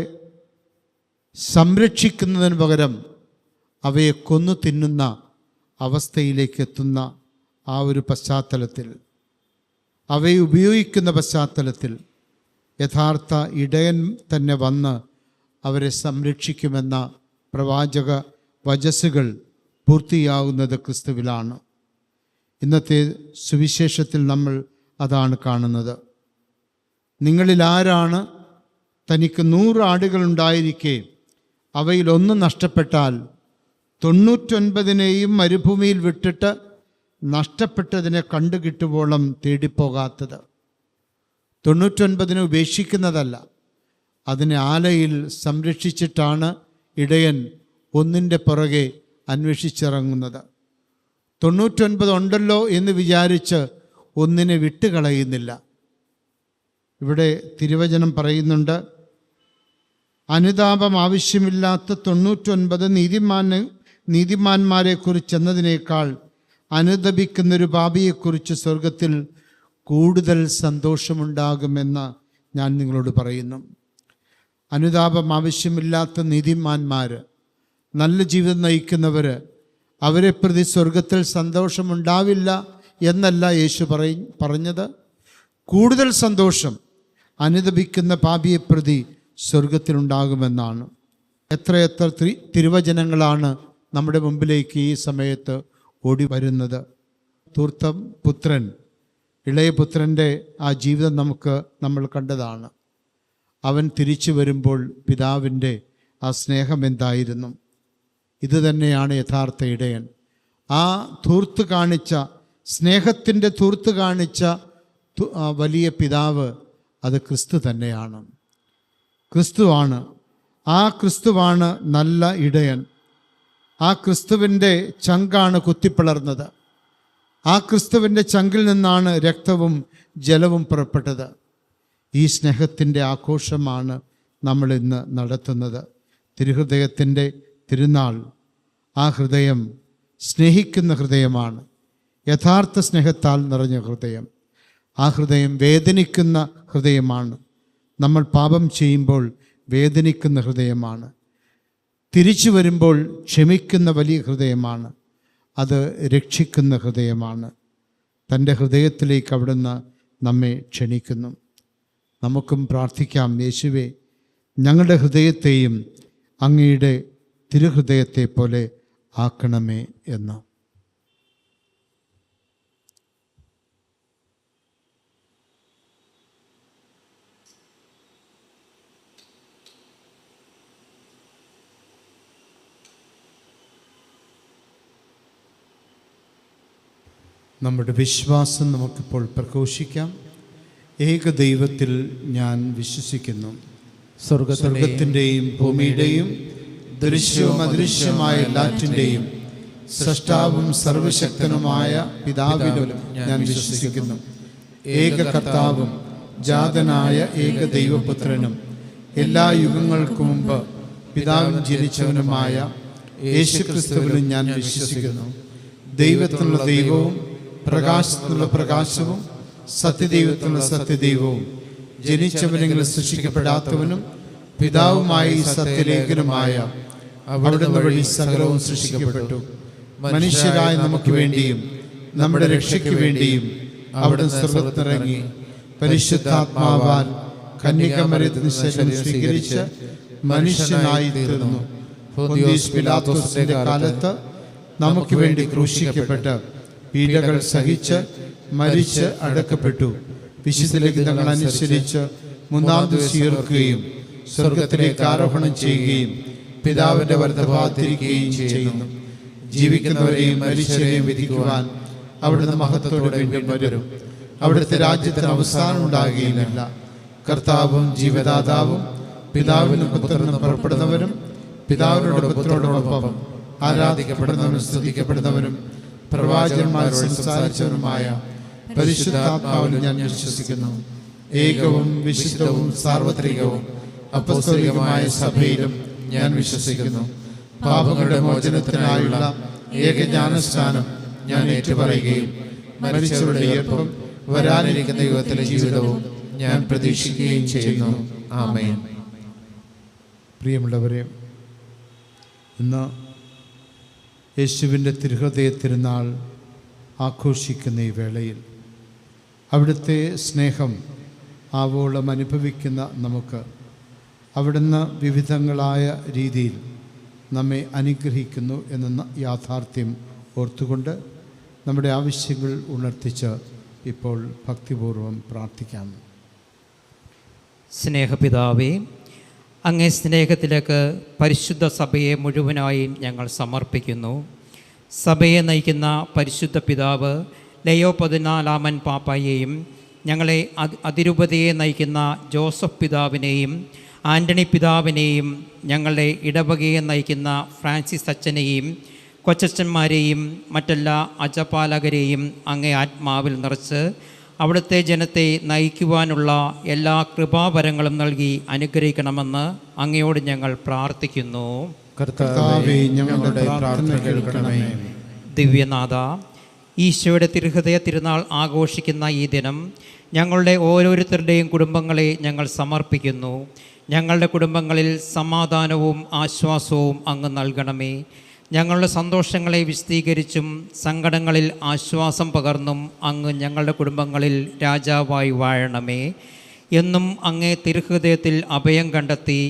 സംരക്ഷിക്കുന്നതിന് പകരം അവയെ കൊന്നു തിന്നുന്ന അവസ്ഥയിലേക്ക് എത്തുന്ന ആ ഒരു പശ്ചാത്തലത്തിൽ, അവയെ ഉപയോഗിക്കുന്ന പശ്ചാത്തലത്തിൽ യഥാർത്ഥ ഇടയൻ തന്നെ വന്ന് അവരെ സംരക്ഷിക്കുമെന്ന പ്രവാചക വചസ്സുകൾ പൂർത്തിയാകുന്നത് ക്രിസ്തുവിലാണ്. ഇന്നത്തെ സുവിശേഷത്തിൽ നമ്മൾ അതാണ് കാണുന്നത്. നിങ്ങളിൽ ആരാണ് തനിക്ക് 100 ആടുകളുണ്ടായിരിക്കെ അവയിൽ ഒന്ന് നഷ്ടപ്പെട്ടാൽ 99 മരുഭൂമിയിൽ വിട്ടിട്ട് നഷ്ടപ്പെട്ടതിനെ കണ്ടുകിട്ടുവോളം തേടിപ്പോകാത്തത്? 99 ഉപേക്ഷിക്കുന്നതല്ല, അതിനെ ആലയിൽ സംരക്ഷിച്ചിട്ടാണ് ഇടയൻ ഒന്നിൻ്റെ പുറകെ അന്വേഷിച്ചിറങ്ങുന്നത്. 99 ഉണ്ടല്ലോ എന്ന് വിചാരിച്ച് ഒന്നിനെ വിട്ടുകളയുന്നില്ല. ഇവിടെ തിരുവചനം പറയുന്നുണ്ട്, അനുതാപം ആവശ്യമില്ലാത്ത 99 നീതിമാന്മാരെക്കുറിച്ച് എന്നതിനേക്കാൾ അനുതപിക്കുന്നൊരു പാപിയെക്കുറിച്ച് സ്വർഗത്തിൽ കൂടുതൽ സന്തോഷമുണ്ടാകുമെന്ന് ഞാൻ നിങ്ങളോട് പറയുന്നു. അനുതാപം ആവശ്യമില്ലാത്ത നീതിമാന്മാർ, നല്ല ജീവിതം നയിക്കുന്നവർ, അവരെ പ്രതി സ്വർഗത്തിൽ സന്തോഷമുണ്ടാവില്ല എന്നല്ല യേശു പറഞ്ഞത്. കൂടുതൽ സന്തോഷം അനുതപിക്കുന്ന പാപിയെ പ്രതി സ്വർഗത്തിലുണ്ടാകുമെന്നാണ്. എത്രയെത്ര തിരുവചനങ്ങളാണ് നമ്മുടെ മുമ്പിലേക്ക് ഈ സമയത്ത് ഓടി വരുന്നത്. ധൂർത്ത പുത്രൻ, ഇളയ പുത്രൻ്റെ ആ ജീവിതം നമ്മൾ കണ്ടതാണ്. അവൻ തിരിച്ചു വരുമ്പോൾ പിതാവിൻ്റെ ആ സ്നേഹം എന്തായിരുന്നു? ഇത് തന്നെയാണ് യഥാർത്ഥ ഇടയൻ. ആ ധൂർത്ത് കാണിച്ച, സ്നേഹത്തിൻ്റെ ധൂർത്ത് കാണിച്ച വലിയ പിതാവ് അത് ക്രിസ്തു തന്നെയാണ്. ക്രിസ്തുവാണ്. ആ ക്രിസ്തുവാണ് നല്ല ഇടയൻ. ആ ക്രിസ്തുവിൻ്റെ ചങ്കാണ് കുത്തിപ്പിളർന്നത്. ആ ക്രിസ്തുവിൻ്റെ ചങ്കിൽ നിന്നാണ് രക്തവും ജലവും പുറപ്പെട്ടത്. ഈ സ്നേഹത്തിൻ്റെ ആഘോഷമാണ് നമ്മൾ ഇന്ന് നടത്തുന്നത്. തിരുഹൃദയത്തിൻ്റെ തിരുനാൾ. ആ ഹൃദയം സ്നേഹിക്കുന്ന ഹൃദയമാണ്. യഥാർത്ഥ സ്നേഹത്താൽ നിറഞ്ഞ ഹൃദയം. ആ ഹൃദയം വേദനിക്കുന്ന ഹൃദയമാണ്. നമ്മൾ പാപം ചെയ്യുമ്പോൾ വേദനിക്കുന്ന ഹൃദയമാണ്. തിരിച്ചു വരുമ്പോൾ ക്ഷമിക്കുന്ന വലിയ ഹൃദയമാണ്. അത് രക്ഷിക്കുന്ന ഹൃദയമാണ്. തൻ്റെ ഹൃദയത്തിലേക്ക് അവിടുന്ന് നമ്മെ ക്ഷണിക്കുന്നു. നമുക്കും പ്രാർത്ഥിക്കാം, യേശുവേ, ഞങ്ങളുടെ ഹൃദയത്തെയും അങ്ങയുടെ തിരുഹൃദയത്തെ പോലെ ആക്കണമേ എന്ന്. നമ്മുടെ വിശ്വാസം നമുക്കിപ്പോൾ പ്രഘോഷിക്കാം. ഏക ദൈവത്തിൽ ഞാൻ വിശ്വസിക്കുന്നു. സ്വർഗത്തിൻ്റെയും ഭൂമിയുടെയും ദൃശ്യവും അദൃശ്യമായ എല്ലാറ്റിൻ്റെയും സൃഷ്ടാവും സർവശക്തനുമായ പിതാവിലും ഞാൻ വിശ്വസിക്കുന്നു. ഏക കർത്താവും ജാതനായ ഏക ദൈവപുത്രനും എല്ലാ യുഗങ്ങൾക്കു മുമ്പ് പിതാവിൽ ജനിച്ചവനുമായ യേശുക്രിസ്തുവിലും ഞാൻ വിശ്വസിക്കുന്നു. ദൈവത്തിനുള്ള ദൈവവും പ്രകാശത്തിനുള്ള പ്രകാശവും സത്യദൈവത്തിനുള്ള സത്യദൈവവും ജനിച്ചവനെങ്കിലും സൃഷ്ടിക്കപ്പെടാത്തവനും പിതാവുമായ ഈ സത്യലേഖനുമായ അവിടുന്ന് വഴി സകലവും സൃഷ്ടിക്കപ്പെട്ടു. മനുഷ്യരായ നമുക്ക് വേണ്ടിയും നമ്മുടെ രക്ഷയ്ക്ക് വേണ്ടിയും അവിടുന്ന് സ്വർഗ്ഗത്തിലിറങ്ങി പരിശുദ്ധാത്മാവാൽ കന്യകമറിയത്തിന് ശേഷം സ്വീകരിച്ച് മനുഷ്യനായി തീർന്നു. പൊന്തിയോസ് പിലാത്തോസിന്റെ കാലത്ത് നമുക്ക് വേണ്ടി ക്രൂശിക്കപ്പെട്ട് പീഡകൾ സഹിച്ച് മരിച്ച് അടക്കപ്പെട്ടു. വിശുദ്ധ ലിഖിതങ്ങൾ അനുസരിച്ച് മൂന്നാം ദിവസം ഉയർക്കുകയും സ്വർഗത്തിലേക്ക് ആരോഹണം ചെയ്യുകയും പിതാവിന്റെ വലതുഭാഗത്തിരിക്കുകയും ചെയ്യുന്നു. ജീവിക്കുന്നവരെയും മരിച്ചവരെയും വിധിക്കുവാൻ അവിടുന്ന് മഹത്വത്തോടെ വീണ്ടും വരും. അവിടുത്തെ രാജ്യത്തിന് അവസാനം ഉണ്ടാകുകയില്ല. കർത്താവും ജീവദാതാവും പിതാവിനും പുത്രനും പുറപ്പെടുന്നവരും പിതാവിനോട് പുത്രനോടൊപ്പം ആരാധിക്കപ്പെടുന്നവരും സ്തുതിക്കപ്പെടുന്നവരും പ്രവാചകന്മാർ സംസാരിച്ചവരുമായ പരിശുദ്ധാത്മാവിൽ ഞാൻ വിശ്വസിക്കുന്നു. ഏകവും വിശുദ്ധവും സാർവത്രികവും അപ്പസ്തോലികമായ സഭയിലും ഞാൻ വിശ്വസിക്കുന്നു. പാപങ്ങളുടെ മോചനത്തിനായുള്ള ഏകജ്ഞാനസ്നാനം ഞാൻ ഏറ്റുപറയുകയും മരിച്ചവരുടെ ഉയർപ്പും വരാനിരിക്കുന്ന യുഗത്തിലെ ജീവിതവും ഞാൻ പ്രതീക്ഷിക്കുകയും ചെയ്യുന്നു. ആമേൻ. പ്രിയമുള്ളവരെ, ഇന്ന് യേശുവിൻ്റെ തിരുഹൃദയ തിരുനാൾ ആഘോഷിക്കുന്ന ഈ വേളയിൽ അവിടുത്തെ സ്നേഹം ആവോളം അനുഭവിക്കുന്ന നമുക്ക് അവിടുന്ന് വിവിധങ്ങളായ രീതിയിൽ നമ്മെ അനുഗ്രഹിക്കുന്നു എന്ന യാഥാർത്ഥ്യം ഓർത്തുകൊണ്ട് നമ്മുടെ ആവശ്യങ്ങൾ ഉണർത്തിച്ച് ഇപ്പോൾ ഭക്തിപൂർവം പ്രാർത്ഥിക്കാം. സ്നേഹപിതാവേ, അങ്ങേ സ്നേഹത്തിലേക്ക് പരിശുദ്ധ സഭയെ മുഴുവനായും ഞങ്ങൾ സമർപ്പിക്കുന്നു. സഭയെ നയിക്കുന്ന പരിശുദ്ധ പിതാവ് ലയോ 14 പാപ്പായെയും ഞങ്ങളെ അതിരൂപതയെ നയിക്കുന്ന ജോസഫ് പിതാവിനെയും ആൻ്റണി പിതാവിനെയും ഞങ്ങളുടെ ഇടവകയെ നയിക്കുന്ന ഫ്രാൻസിസ് അച്ഛനെയും കൊച്ചച്ഛന്മാരെയും മറ്റെല്ലാ അജപാലകരെയും അങ്ങേ ആത്മാവിൽ നിറച്ച് അവിടുത്തെ ജനത്തെ നയിക്കുവാനുള്ള എല്ലാ കൃപാവരങ്ങളും നൽകി അനുഗ്രഹിക്കണമെന്ന് അങ്ങയോട് ഞങ്ങൾ പ്രാർത്ഥിക്കുന്നു. കർത്താവേ, ഞങ്ങളുടെ പ്രാർത്ഥന കേൾക്കണമേ. ദിവ്യനാഥ, ഈശോയുടെ തിരുഹൃദയ തിരുനാൾ ആഘോഷിക്കുന്ന ഈ ദിനം ഞങ്ങളുടെ ഓരോരുത്തരുടെയും കുടുംബങ്ങളെ ഞങ്ങൾ സമർപ്പിക്കുന്നു. ഞങ്ങളുടെ കുടുംബങ്ങളിൽ സമാധാനവും ആശ്വാസവും അങ്ങ് നൽകണമേ. ഞങ്ങളുടെ സന്തോഷങ്ങളെ വിശദീകരിച്ചും സങ്കടങ്ങളിൽ ആശ്വാസം പകർന്നും അങ്ങ് ഞങ്ങളുടെ കുടുംബങ്ങളിൽ രാജാവായി വാഴണമേ. എന്നും അങ്ങേ തിരുഹൃദയത്തിൽ അഭയം കണ്ടെത്തി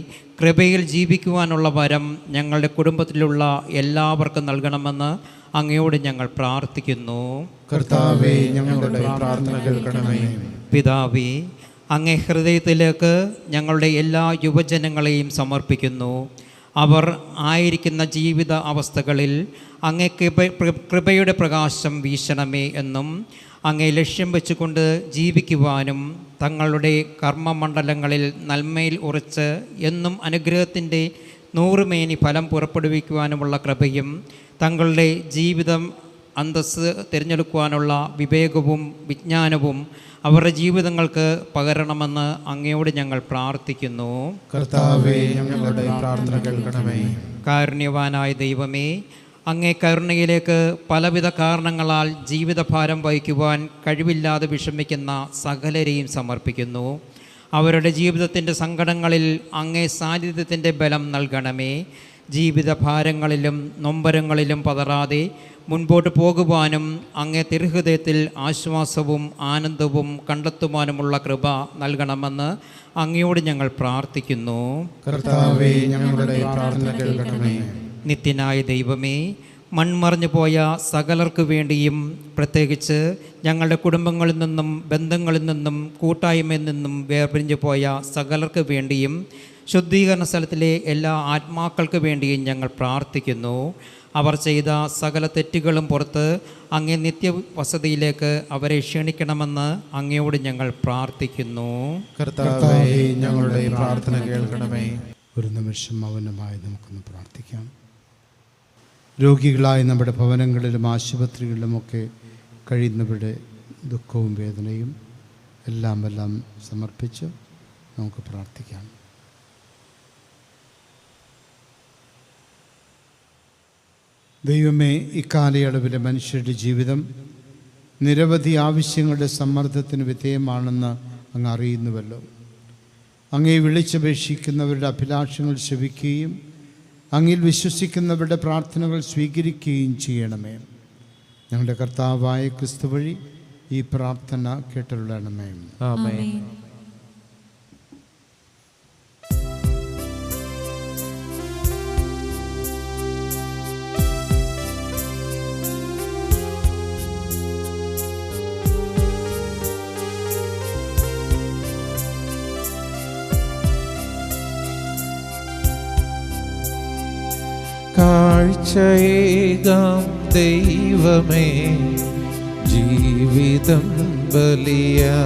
കൃപയിൽ ജീവിക്കുവാനുള്ള വരം ഞങ്ങളുടെ കുടുംബത്തിലുള്ള എല്ലാവർക്കും നൽകണമെന്ന് അങ്ങയോട് ഞങ്ങൾ പ്രാർത്ഥിക്കുന്നു. കർത്താവേ, ഞങ്ങളുടെ പ്രാർത്ഥന കേൾക്കണമേ. പിതാവേ, അങ്ങേ ഹൃദയത്തിലേക്ക് ഞങ്ങളുടെ എല്ലാ യുവജനങ്ങളെയും സമർപ്പിക്കുന്നു. അവർ ആയിരിക്കുന്ന ജീവിത അവസ്ഥകളിൽ അങ്ങേ കൃപയുടെ പ്രകാശം വീശണമേ എന്നും അങ്ങേ ലക്ഷ്യം വെച്ചുകൊണ്ട് ജീവിക്കുവാനും തങ്ങളുടെ കർമ്മമണ്ഡലങ്ങളിൽ നന്മയിൽ ഉറച്ച് എന്നും അനുഗ്രഹത്തിൻ്റെ 100 മേനി ഫലം പുറപ്പെടുവിക്കുവാനുമുള്ള കൃപയും തങ്ങളുടെ ജീവിതം അന്തസ്സ് തിരഞ്ഞെടുക്കുവാനുള്ള വിവേകവും വിജ്ഞാനവും അവരുടെ ജീവിതങ്ങൾക്ക് പകരണമെന്ന് അങ്ങയോട് ഞങ്ങൾ പ്രാർത്ഥിക്കുന്നു. കർത്താവേ, ഞങ്ങളുടെ പ്രാർത്ഥന കേൾക്കണമേ. കാരുണ്യവാനായ ദൈവമേ, അങ്ങേ കരുണയിലേക്ക് പലവിധ കാരണങ്ങളാൽ ജീവിതഭാരം വഹിക്കുവാൻ കഴിവില്ലാതെ വിഷമിക്കുന്ന സകലരെയും സമർപ്പിക്കുന്നു. അവരുടെ ജീവിതത്തിൻ്റെ സങ്കടങ്ങളിൽ അങ്ങേ സാന്നിധ്യത്തിൻ്റെ ബലം നൽകണമേ. ജീവിതഭാരങ്ങളിലും നൊമ്പരങ്ങളിലും പതറാതെ മുൻപോട്ട് പോകുവാനും അങ്ങേ തിരുഹൃദയത്തിൽ ആശ്വാസവും ആനന്ദവും കണ്ടെത്തുവാനുമുള്ള കൃപ നൽകണമെന്ന് അങ്ങയോട് ഞങ്ങൾ പ്രാർത്ഥിക്കുന്നു. കർത്താവേ, ഞങ്ങളുടെ പ്രാർത്ഥന കേൾക്കണമേ. നിത്യനായ ദൈവമേ, മൺമറഞ്ഞു പോയ സകലർക്ക് വേണ്ടിയും പ്രത്യേകിച്ച് ഞങ്ങളുടെ കുടുംബങ്ങളിൽ നിന്നും ബന്ധങ്ങളിൽ നിന്നും കൂട്ടായ്മയിൽ നിന്നും വേർപിരിഞ്ഞു പോയ സകലർക്ക് വേണ്ടിയും ശുദ്ധീകരണ സ്ഥലത്തിലെ എല്ലാ ആത്മാക്കൾക്ക് വേണ്ടിയും ഞങ്ങൾ പ്രാർത്ഥിക്കുന്നു. അവർ ചെയ്ത സകല തെറ്റുകളും പുറത്ത് അങ്ങേ നിത്യവസതിയിലേക്ക് അവരെ ക്ഷണിക്കണമെന്ന് അങ്ങയോട് ഞങ്ങൾ പ്രാർത്ഥിക്കുന്നു. കർത്താവേ, ഞങ്ങളുടെ പ്രാർത്ഥന കേൾക്കണമേ. ഒരു നിമിഷം മൗനമായി നമുക്കൊന്ന് പ്രാർത്ഥിക്കാം. രോഗികളായ നമ്മുടെ ഭവനങ്ങളിലും ആശുപത്രികളിലുമൊക്കെ കഴിയുന്നവരുടെ ദുഃഖവും വേദനയും എല്ലാം സമർപ്പിച്ച് നമുക്ക് പ്രാർത്ഥിക്കാം. ദൈവമേ, ഇക്കാലയളവിലെ മനുഷ്യരുടെ ജീവിതം നിരവധി ആവശ്യങ്ങളുടെ സമ്മർദ്ദത്തിന് വിധേയമാണെന്ന് അങ്ങ് അറിയുന്നുവല്ലോ. അങ്ങേ വിളിച്ചപേക്ഷിക്കുന്നവരുടെ അഭിലാഷങ്ങൾ ശ്രവിക്കുകയും അങ്ങിൽ വിശ്വസിക്കുന്നവരുടെ പ്രാർത്ഥനകൾ സ്വീകരിക്കുകയും ചെയ്യണമേ. ഞങ്ങളുടെ കർത്താവായ ക്രിസ്തു വഴി ഈ പ്രാർത്ഥന കേട്ടരുളണമേ. ആമേൻ. കാഴ്ചയേകാം ദൈവമേ, ജീവിതം ബലിയാ,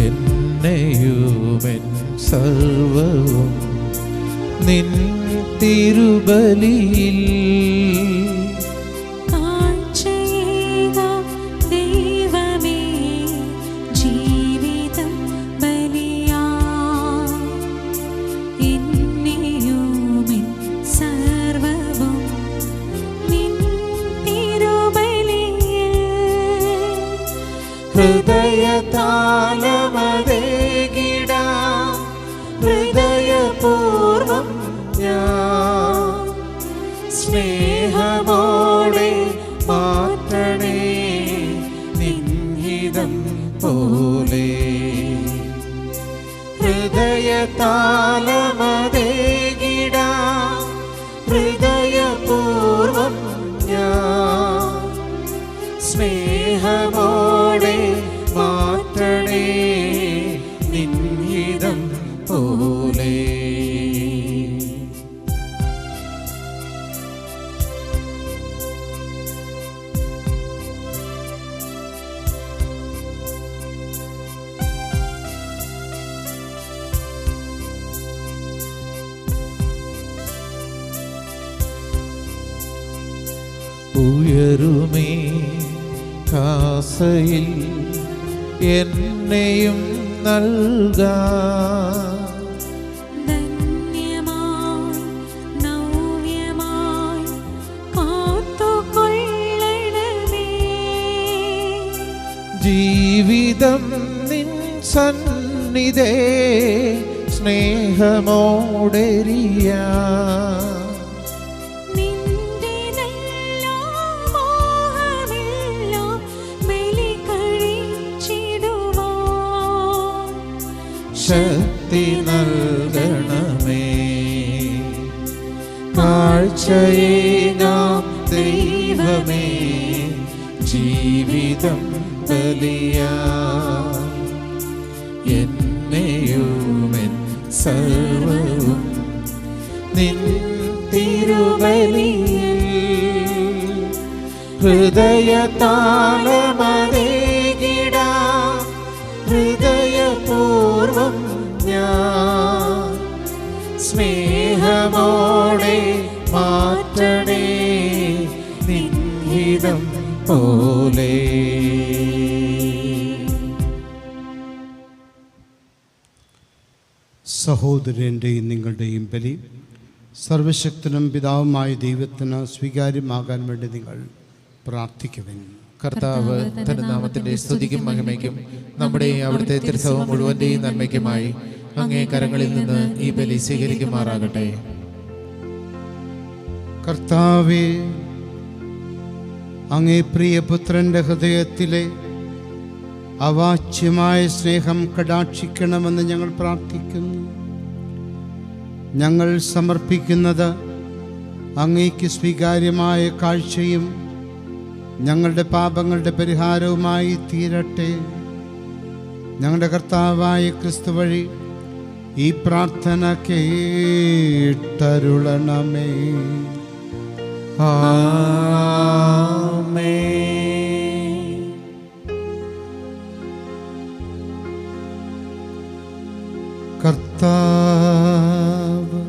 എന്നെയുമെൻ സർവവും നിൻ തിരുബലിയിൽ. ഹൃദയതാളമതേകിടാം ഹൃദയപൂർവം ഞാൻ സ്നേഹമോടെ മാറ്റണേ നിൻഹിതം പോലെ. ഹൃദയതാളമതേകിടാം ഹൃദയപൂർവം ഞാൻ സ്നേഹമോടെ മാറ്റണേ നിൻഹിതം പോലെ. ഉയരുമേ കാസയിൽ എന്നെയും നൽകാം. ജീവിതം നിൻ സന്നിധേ സ്നേഹമോടെരിയാ. ശക്തി നൽകണമേ. കാഴ്ചയേകാം ദൈവമേ, ജീവിതം ബലിയാ, എന്നെയുമെൻ സർവവും നിൻ തിരുബലിയിൽ. ഹൃദയതാളമതേകിടാം ഹൃദയപൂർവം ഞാൻ സ്നേഹമോടെ മാറ്റണേ നിൻഹിതം പോലെ. സഹോദരൻ്റെയും നിങ്ങളുടെയും ബലി സർവശക്തനും പിതാവുമായ ദൈവത്തിന് സ്വീകാര്യമാകാൻ വേണ്ടി നിങ്ങൾ പ്രാർത്ഥിക്കുവിൻ. കർത്താവ് തന്റെ നാമത്തിന്റെ സ്തുതിക്കും മഹിമയ്ക്കും നമ്മുടെ അവിടുത്തെ തിരുസഭ മുഴുവന്റെയും നന്മയ്ക്കുമായി അങ്ങേ കരങ്ങളിൽ നിന്ന് ഈ ബലി സ്വീകരിക്കുമാറാകട്ടെ. കർത്താവേ, അങ്ങേ പ്രിയപുത്രൻ്റെ ഹൃദയത്തിലെ അവാച്യമായ സ്നേഹം കടാക്ഷിക്കണമെന്ന് ഞങ്ങൾ പ്രാർത്ഥിക്കുന്നു. ഞങ്ങൾ സമർപ്പിക്കുന്നത് അങ്ങേക്ക് സ്വീകാര്യമായ കാഴ്ചയും ഞങ്ങളുടെ പാപങ്ങളുടെ പരിഹാരവുമായി തീരട്ടെ. ഞങ്ങളുടെ കർത്താവായ ക്രിസ്തു വഴി ഈ പ്രാർത്ഥന കേട്ടരുളണമേ. ആമേൻ. കർത്താവ്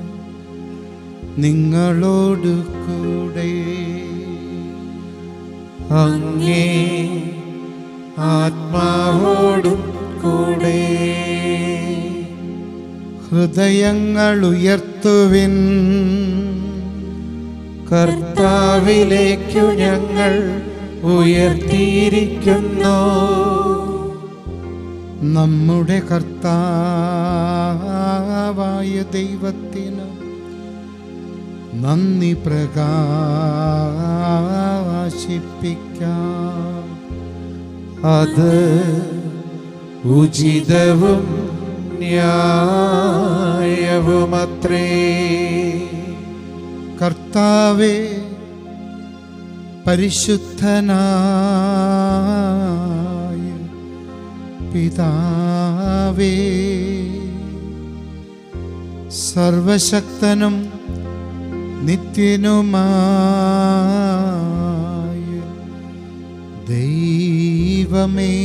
നിങ്ങളോട് കൂടെ, അങ്ങേ ആത്മാവോടും കൂടെ. ഹൃദയങ്ങൾ ഉയർത്തുവിൻ. കർത്താവിലേക്കു ഞങ്ങൾ ഉയർത്തിയിരിക്കുന്നു. നമ്മുടെ കർത്താവായ ദൈവത്തിന് നന്ദി പ്രകാശിപ്പിക്കാം. അത് ഉചിതവും ന്യായവുമത്രേ. കർത്താവേ, പരിശുദ്ധനായ പിതാവേ, സർവശക്തനും നിത്യനുമായ ദൈവമേ,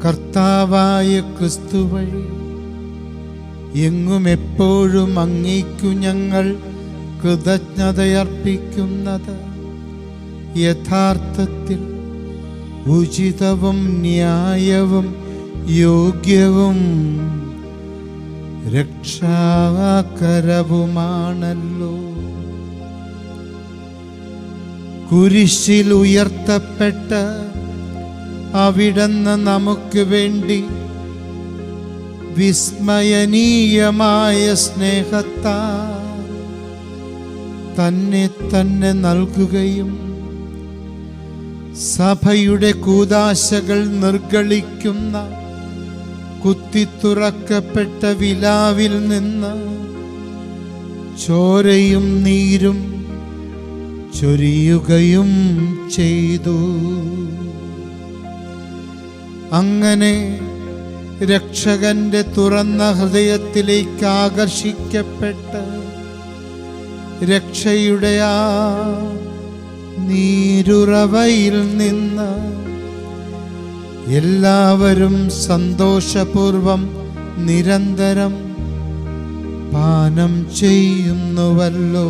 കർത്താവായ ക്രിസ്തു വഴി എങ്ങും എപ്പോഴും അങ്ങേക്കു ഞങ്ങൾ കൃതജ്ഞതയർപ്പിക്കുന്നത് യഥാർത്ഥത്തിൽ ഉചിതവും ന്യായവും യോഗ്യവും രക്ഷാകരവുമാണല്ലോ. കുരിശിൽ ഉയർത്തപ്പെട്ട അവിടുന്ന് നമുക്ക് വേണ്ടി വിസ്മയനീയമായ സ്നേഹത്താൽ തന്നെ തന്നെ നൽകുകയും സഭയുടെ കൂദാശകൾ നിർഗളിക്കുന്ന കുത്തിത്തുറക്കപ്പെട്ട വിലാവിൽ നിന്ന് ചോരയും നീരും ചൊരിയുകയും ചെയ്തു. അങ്ങനെ രക്ഷകന്റെ തുറന്ന ഹൃദയത്തിലേക്ക് ആകർഷിക്കപ്പെട്ട് രക്ഷയുടെ ആ നീരുറവയിൽ നിന്ന് എല്ലാവരും സന്തോഷപൂർവം നിരന്തരം പാനം ചെയ്യുന്നുവല്ലോ.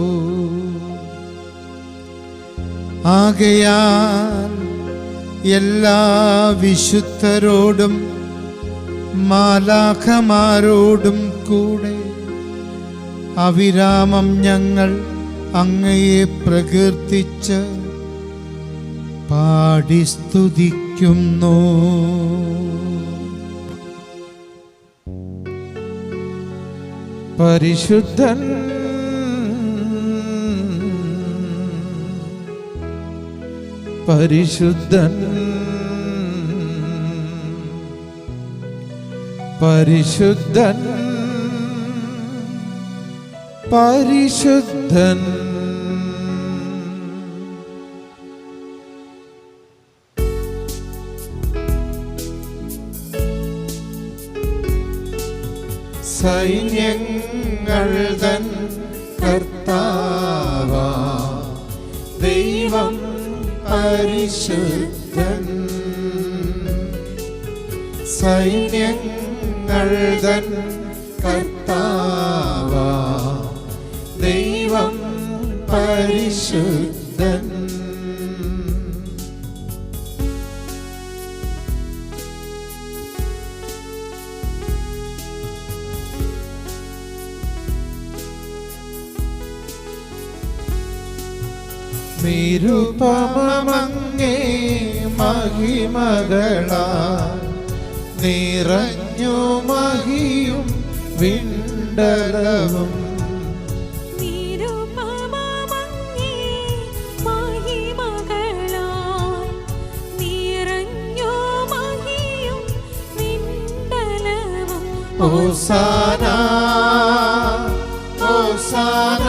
ആകയാൽ എല്ലാ വിശുദ്ധരോടും മാലാഖമാരോടും കൂടെ അവിരാമം ഞങ്ങൾ അങ്ങയെ പ്രകീർത്തിച്ച് പാടി സ്തുതിക്കുന്നു. പരിശുദ്ധൻ പരിശുദ്ധൻ പരിശുദ്ധൻ പരിശുദ്ധൻ. സൈന്യങ്ങൾ തൻ കർത്താവാ ദൈവം പരിശുദ്ധൻ. സൈന്യങ്ങൾ തൻ കർത്താവാ ദൈവം പരിശുദ്ധൻ. നിരുപമമങ്ങേ മഹിമകളാ നിറഞ്ഞു മഹിയും വിണ്ടലവും. ഹോസാന ഹോസാന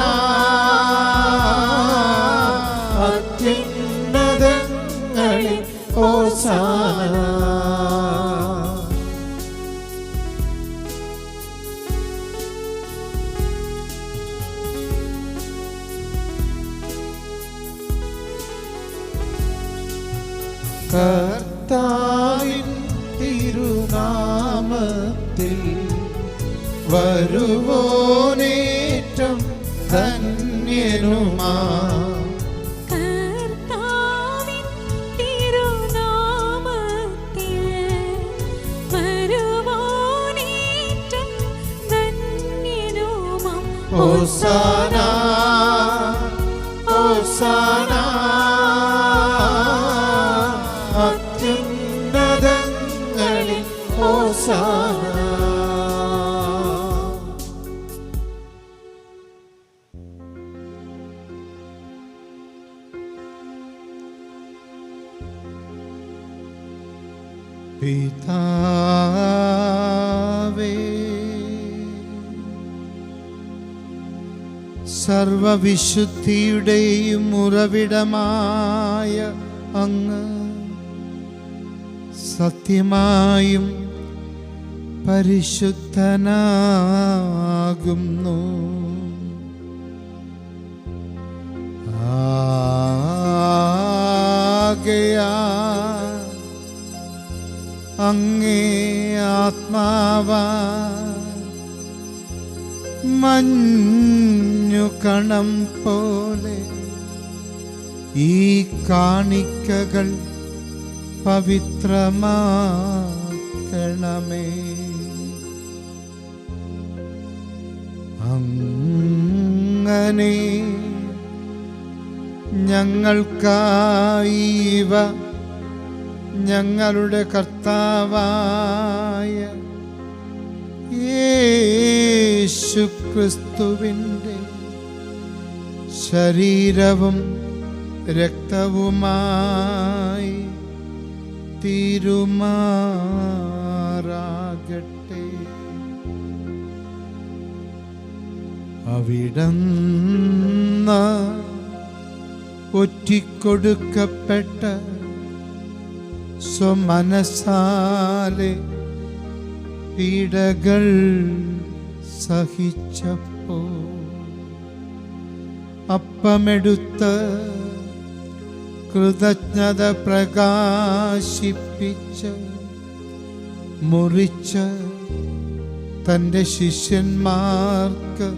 അത്യുന്നതങ്ങളിൽ ഹോസാന. കർത്താവിൻ തിരുനാമത്തിൽ വരുവോനേറ്റം ധന്യനുമാ. കർത്താവിൻ തിരുനാമത്തിൽ വരുവോനേറ്റം ധന്യനുമാ. ഹോസാന ഹോസാന അത്യുന്നതങ്ങളിൽ ഹോസാന. പിതാവേ, സർവവിശുദ്ധിയുടെയും ഉറവിടമായ അങ്ങ് സത്യമായും പരിശുദ്ധനാകുന്നു. ആകയാൽ അങ്ങേ ആത്മാവാ മഞ്ഞുകണം പോലെ ഈ കാണിക്കകൾ പവിത്രമാക്കണമേ. അങ്ങനെ ഞങ്ങൾക്കായി ഇവ ഞങ്ങളുടെ കർത്താവായ യേശുക്രിസ്തുവിൻ്റെ ശരീരവും രക്തവുമായി തീരുമാറാകട്ടെ. അവിടുന്ന് ഒറ്റിക്കൊടുക്കപ്പെട്ട സ്വമനസാലെ പീഡകൾ സഹിച്ചപ്പോൾ അപ്പമെടുത്ത് കൃതജ്ഞത പ്രകാശിപ്പിച്ച് മുറിച്ച് തൻ്റെ ശിഷ്യന്മാർക്ക്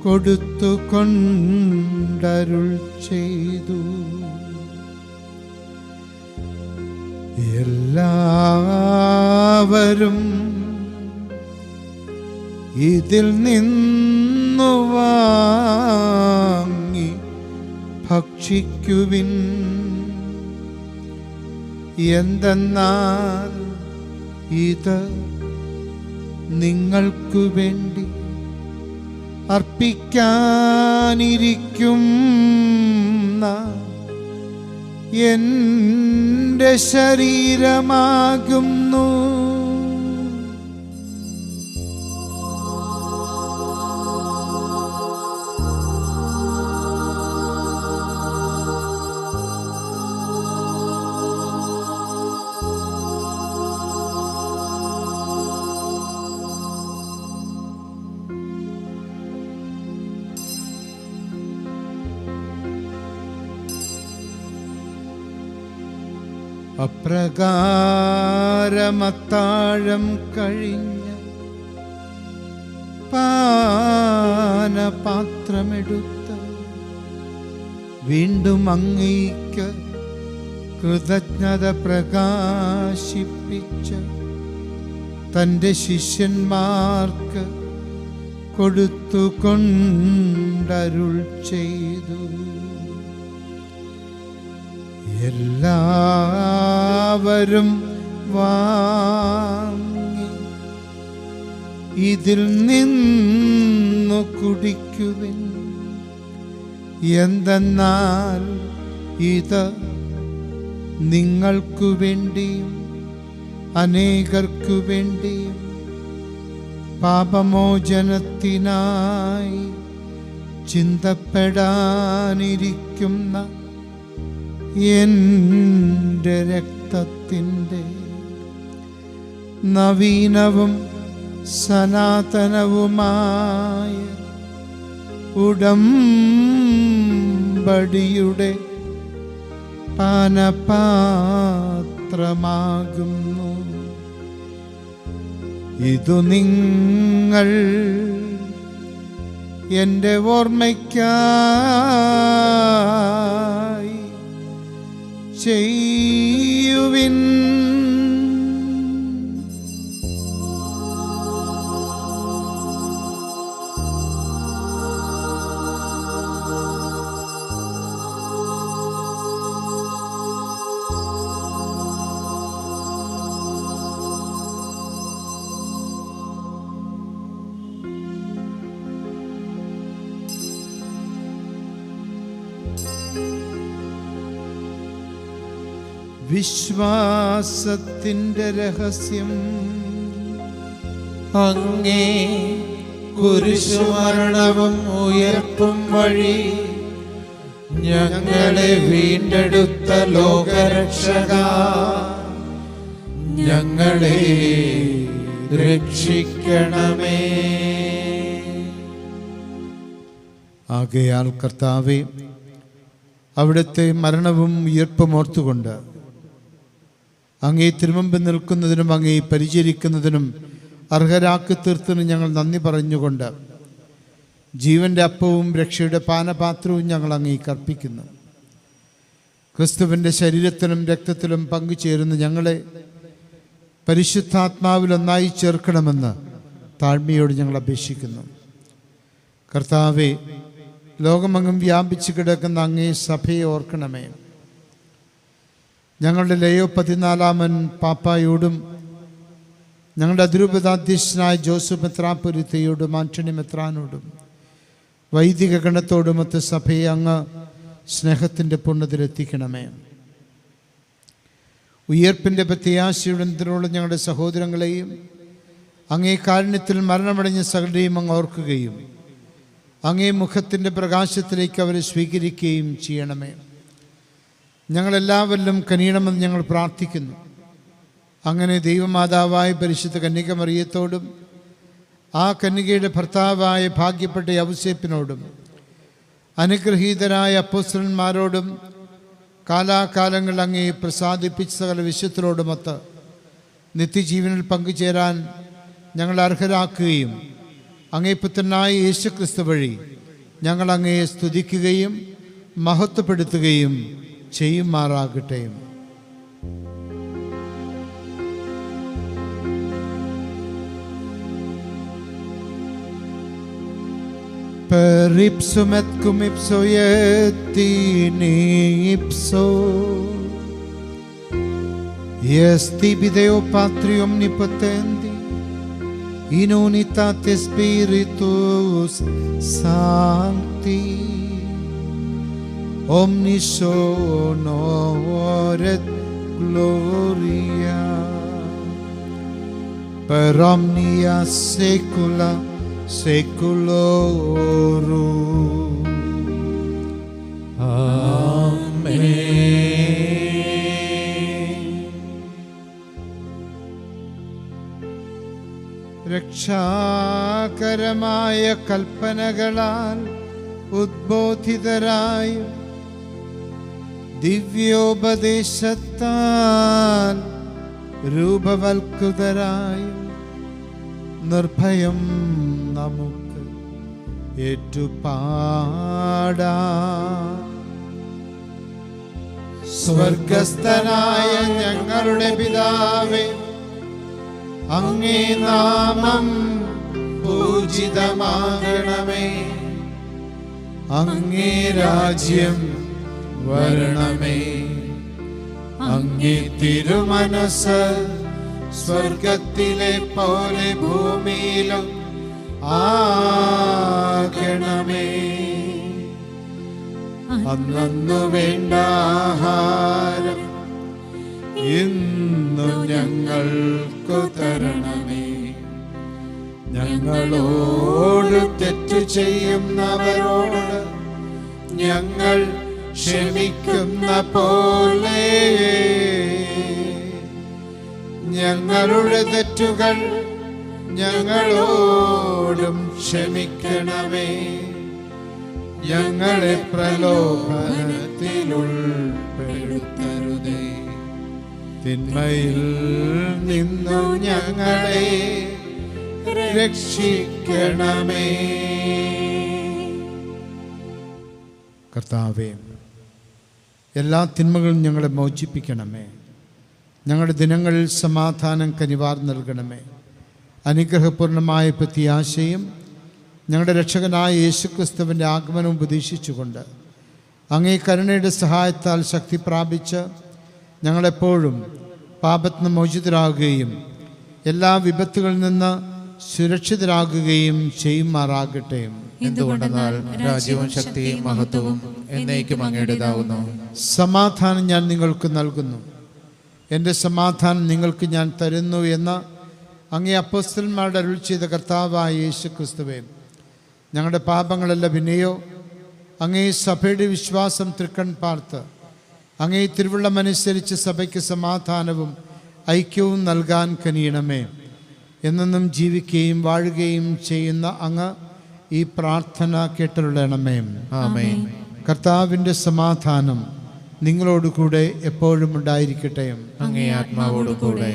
കൊടുത്തുകൊണ്ടരുൾ ചെയ്തു. എല്ലാവരും ഇതിൽ നിന്നു വാങ്ങി ഭക്ഷിക്കുവിൻ. എന്തെന്നാൽ ഇത് നിങ്ങൾക്കു വേണ്ടി അർപ്പിക്കാനിരിക്കുന്ന എൻ്റെ ശരീരമാകുന്നു. അപ്രകാരമത്താഴം കഴിഞ്ഞ് പാനപാത്രമെടുത്ത് വീണ്ടും അങ്ങേക്ക് കൃതജ്ഞത പ്രകാശിപ്പിച്ച് തൻ്റെ ശിഷ്യന്മാർക്ക് കൊടുത്തുകൊണ്ടരുൾ ചെയ്തു. എല്ലാവരും വാങ്ങി ഇതിൽ നിന്നു കുടിക്കുവിൻ. എന്തെന്നാൽ ഇത് നിങ്ങൾക്കു വേണ്ടിയും അനേകർക്കു വേണ്ടിയും പാപമോചനത്തിനായി ചിന്തപ്പെടാനിരിക്കുന്ന എൻ്റെ രക്തത്തിൻ്റെ നവീനവും സനാതനവുമായ ഉടമ്പടിയുടെ പാനപാത്രമാകുന്നു. ഇതു നിങ്ങൾ എൻ്റെ ഓർമ്മയ്ക്കായി ചെയ്യുവിൻ. വിശ്വാസത്തിൻ്റെ രഹസ്യം. അങ്ങേ കുരിശുമരണവും ഉയർപ്പും വഴി ഞങ്ങളെ വീണ്ടെടുത്ത ലോകരക്ഷക, ഞങ്ങളെ രക്ഷിക്കണമേ. ആകയാൽ കർത്താവേ, അവിടുത്തെ മരണവും ഉയർപ്പും ഓർത്തുകൊണ്ട് അങ്ങേ തിരുമുമ്പിൽ നിൽക്കുന്നതിനും അങ്ങേ പരിചരിക്കുന്നതിനും അർഹരാക്കി തീർത്തതിനും ഞങ്ങൾ നന്ദി പറഞ്ഞുകൊണ്ട് ജീവൻ്റെ അപ്പവും രക്ഷയുടെ പാനപാത്രവും ഞങ്ങൾ അങ്ങേക്ക് അർപ്പിക്കുന്നു. ക്രിസ്തുവിൻ്റെ ശരീരത്തിലും രക്തത്തിലും പങ്കുചേരുന്ന ഞങ്ങളെ പരിശുദ്ധാത്മാവിൽ ഒന്നായി ചേർക്കണമെന്ന് താഴ്മയോട് ഞങ്ങൾ അപേക്ഷിക്കുന്നു. കർത്താവെ, ലോകമെങ്ങും വ്യാപിച്ചു കിടക്കുന്ന അങ്ങേ സഭയെ ഓർക്കണമേ. ഞങ്ങളുടെ ലയോ 14 പാപ്പായോടും ഞങ്ങളുടെ അതിരൂപതാധ്യക്ഷനായ ജോസഫ് മെത്രാപ്പൊലീത്തയോടും ആന്റണി മെത്രാനോടും വൈദിക ഗണത്തോടുമൊത്ത് സഭയെ അങ്ങ് സ്നേഹത്തിൻ്റെ പൂർണ്ണതയിലെത്തിക്കണമേ. ഉയർപ്പിൻ്റെ പ്രത്യാശയുടെ എന്തിനുള്ള ഞങ്ങളുടെ സഹോദരങ്ങളെയും അങ്ങേ കാരുണ്യത്തിൽ മരണമടഞ്ഞ സകലരെയും അങ്ങ് ഓർക്കുകയും അങ്ങേ മുഖത്തിൻ്റെ പ്രകാശത്തിലേക്ക് അവരെ സ്വീകരിക്കുകയും ചെയ്യണമേ. ഞങ്ങളെല്ലാവരിലും കനിയണമെന്ന് ഞങ്ങൾ പ്രാർത്ഥിക്കുന്നു. അങ്ങനെ ദൈവമാതാവായ പരിശുദ്ധ കന്യക മറിയത്തോടും ആ കന്യകയുടെ ഭർത്താവായ ഭാഗ്യപ്പെട്ട യൗസേപ്പിനോടും അനുഗ്രഹീതരായ അപ്പോസ്തലന്മാരോടും കാലാകാലങ്ങൾ അങ്ങേ പ്രസാദിപ്പിച്ച സകല വിശുദ്ധരോടുമൊത്ത് നിത്യജീവനിൽ പങ്കുചേരാൻ ഞങ്ങൾ അർഹരാക്കുകയും അങ്ങേ പുത്രനായ യേശുക്രിസ്തു വഴി ഞങ്ങൾ അങ്ങയെ സ്തുതിക്കുകയും മഹത്വപ്പെടുത്തുകയും ചെയ്യുമാറാകട്ടെ. Per ipsum et cum ipso et in ipso est tibi Deo Patri omnipotendi in unitate Spiritus Sancti omnis honor et gloria per omnia saecula saeculorum. ആമേൻ. രക്ഷാകരമായ കൽപ്പനകളാൽ ഉദ്ബോധിതരായും ദിവ്യോപദേശത്താൽ രൂപവൽകൃതരായും നിർഭയം നമുക്ക് ഏറ്റുപാടാം. സ്വർഗസ്ഥനായ ഞങ്ങളുടെ പിതാവേ, അങ്ങേ നാമം പൂജിതമാകണമേ. അങ്ങേ രാജ്യം വരണമേ. അങ്ങേ തിരുമനസ് സ്വർഗത്തിലെ പോലെ ഭൂമിയിലും ആകണമേ. അന്നു വേണ്ട ആഹാരം ഇന്നു ഞങ്ങൾക്കു തരണമേ. ഞങ്ങളോട് തെറ്റു ചെയ്യുന്നവരോട് ഞങ്ങൾ ക്ഷമിക്കുന്ന പോലെ ഞങ്ങളുടെ തെറ്റുകൾ ഞങ്ങളോടും ക്ഷമിക്കണമേ. ഞങ്ങളെ പ്രലോഭനത്തിൽ ഉൾപ്പെടുത്തരുതേ, തിന്മയിൽ നിന്നു ഞങ്ങളെ രക്ഷിക്കണമേ. കർത്താവേ, എല്ലാ തിന്മകളും ഞങ്ങളെ മോചിപ്പിക്കണമേ. ഞങ്ങളുടെ ദിനങ്ങളിൽ സമാധാനം കനിവാർ നൽകണമേ. അനുഗ്രഹപൂർണമായ പ്രത്യാശയും ഞങ്ങളുടെ രക്ഷകനായ യേശുക്രിസ്തുവിൻ്റെ ആഗമനവും പ്രതീക്ഷിച്ചുകൊണ്ട് അങ്ങേ കരുണയുടെ സഹായത്താൽ ശക്തി പ്രാപിച്ച് ഞങ്ങളെപ്പോഴും പാപത്തിന് മോചിതരാകുകയും എല്ലാ വിപത്തുകളിൽ നിന്ന് സുരക്ഷിതരാകുകയും ചെയ്യുമാറാകട്ടെ. എന്തുകൊണ്ടെന്നാൽ രാജ്യവും ശക്തിയും മഹത്വവും എന്നേക്കും അങ്ങയുടേതാവുന്നു. സമാധാനം ഞാൻ നിങ്ങൾക്ക് നൽകുന്നു, എൻ്റെ സമാധാനം നിങ്ങൾക്ക് ഞാൻ തരുന്നു എന്ന് അങ്ങേ അപ്പോസ്തലന്മാരുടെ അരുൾ ചെയ്ത കർത്താവായ യേശു ക്രിസ്തുവേ, ഞങ്ങളുടെ പാപങ്ങളെല്ലാം പിന്നെയോ അങ്ങേ സഭയുടെ വിശ്വാസം തൃക്കൺ പാർത്ത് അങ്ങേ തിരുവുള്ളമനുസരിച്ച് സഭയ്ക്ക് സമാധാനവും ഐക്യവും നൽകാൻ കനിയണമേ. എന്നെന്നും ജീവിക്കുകയും വാഴുകയും ചെയ്യുന്ന അങ്ങ് ഈ പ്രാർത്ഥന കേട്ടരുളണമേ. ആമേൻ. കർത്താവിൻ്റെ സമാധാനം നിങ്ങളോടുകൂടെ എപ്പോഴും ഉണ്ടായിരിക്കട്ടെ. അങ്ങേ ആത്മാവോടു കൂടെ.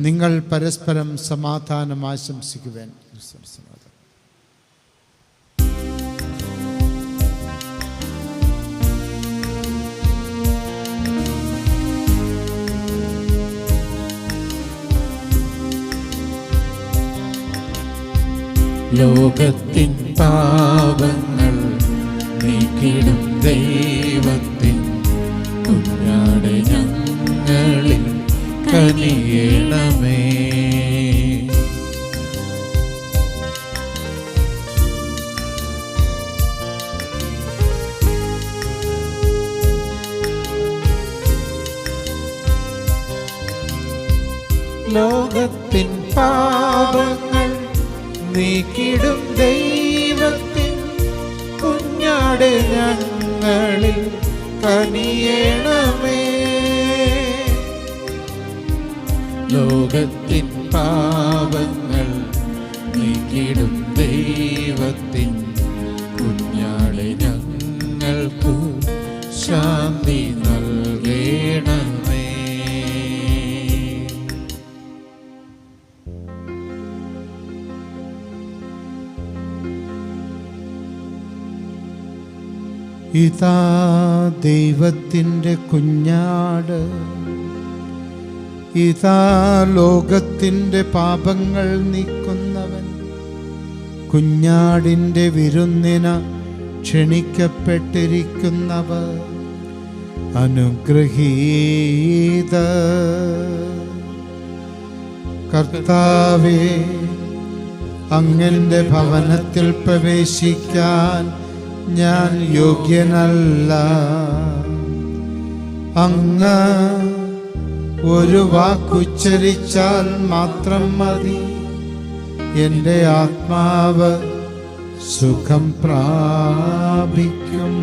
നിങ്ങൾ പരസ്പരം സമാധാനം ആശംസിക്കുവാൻ. ലോകത്തിൻ പാപങ്ങൾ നീക്കിടും ദൈവത്തിൻ കുഞ്ഞാടെ ഞങ്ങളിൽ കനിയണമേ. ലോകത്തിൻ പാപങ്ങൾ നീക്കിടും ദൈവത്തിൻ കുഞ്ഞാടെ ഞങ്ങളിൽ കനിയണമേ. ലോകത്തിൻ പാപങ്ങൾ നീക്കിടും ദൈവത്തിൻ കുഞ്ഞാടെ ഞങ്ങൾക്കു ശാന്തി നൽകണമേ. ഇതാ ദൈവത്തിൻ്റെ കുഞ്ഞാട്, ഇതാ ലോകത്തിൻ്റെ പാപങ്ങൾ നീക്കുന്നവൻ. കുഞ്ഞാടിൻ്റെ വിരുന്നിന് ക്ഷണിക്കപ്പെട്ടിരിക്കുന്നവർ അനുഗ്രഹീത. കർത്താവേ, അങ്ങന്റെ ഭവനത്തിൽ പ്രവേശിക്കാൻ ഞാൻ യോഗ്യനല്ല. അങ്ങ് ഒരു വാക്കുച്ചരിച്ചാൽ മാത്രം മതി, എൻ്റെ ആത്മാവ് സുഖം പ്രാപിക്കും.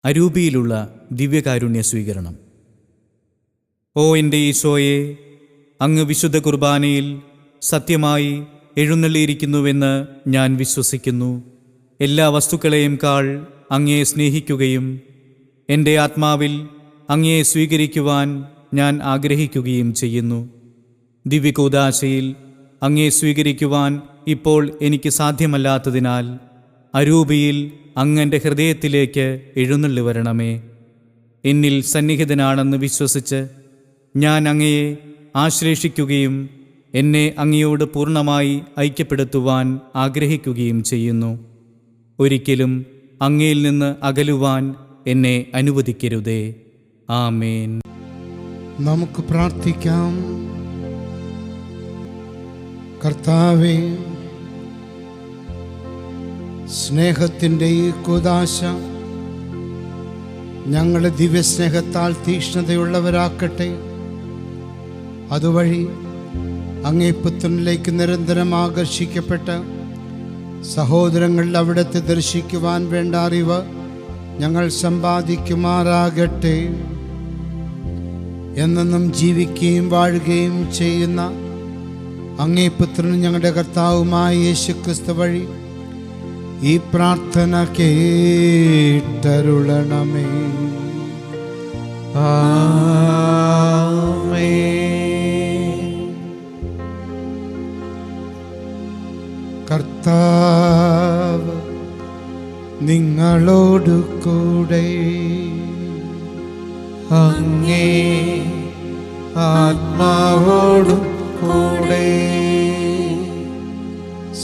അരൂപിയിലുള്ള ദിവ്യകാരുണ്യ സ്വീകരണം. ഓ എൻ്റെ ഈശോയെ, അങ്ങ് വിശുദ്ധ കുർബാനയിൽ സത്യമായി എഴുന്നള്ളിയിരിക്കുന്നുവെന്ന് ഞാൻ വിശ്വസിക്കുന്നു. എല്ലാ വസ്തുക്കളെയും കാൾ അങ്ങയെ സ്നേഹിക്കുകയും എൻ്റെ ആത്മാവിൽ അങ്ങയെ സ്വീകരിക്കുവാൻ ഞാൻ ആഗ്രഹിക്കുകയും ചെയ്യുന്നു. ദിവ്യകൂദാശയിൽ അങ്ങേ സ്വീകരിക്കുവാൻ ഇപ്പോൾ എനിക്ക് സാധ്യമല്ലാത്തതിനാൽ അരൂപിയിൽ അങ്ങൻ്റെ ഹൃദയത്തിലേക്ക് എഴുന്നള്ളി വരണമേ. എന്നിൽ സന്നിഹിതനാണെന്ന് വിശ്വസിച്ച് ഞാൻ അങ്ങയെ ആശ്ലേഷിക്കുകയും എന്നെ അങ്ങയോട് പൂർണ്ണമായി ഐക്യപ്പെടുത്തുവാൻ ആഗ്രഹിക്കുകയും ചെയ്യുന്നു. ഒരിക്കലും അങ്ങയിൽ നിന്ന് അകലുവാൻ എന്നെ അനുവദിക്കരുതേ. ആമേൻ. നമുക്ക് പ്രാർത്ഥിക്കാം. കർത്താവേ, സ്നേഹത്തിൻ്റെ ഈ കൂദാശ ഞങ്ങളെ ദിവ്യസ്നേഹത്താൽ തീക്ഷ്ണതയുള്ളവരാക്കട്ടെ. അതുവഴി അങ്ങേ പുത്രനിലേക്ക് നിരന്തരം ആകർഷിക്കപ്പെട്ട സഹോദരങ്ങളിൽ അവിടുത്തെ ദർശിക്കുവാൻ വേണ്ട അറിവ് ഞങ്ങൾ സമ്പാദിക്കുമാറാകട്ടെ. എന്നെന്നും ജീവിക്കുകയും വാഴുകയും ചെയ്യുന്ന അങ്ങേ പുത്രനും ഞങ്ങളുടെ കർത്താവുമായ യേശുക്രിസ്തു വഴി ഈ പ്രാർത്ഥന കേട്ടരുളണമേ. കർത്താവ് നിങ്ങളോടു കൂടെ, അങ്ങേ ആത്മാവോടും കൂടെ.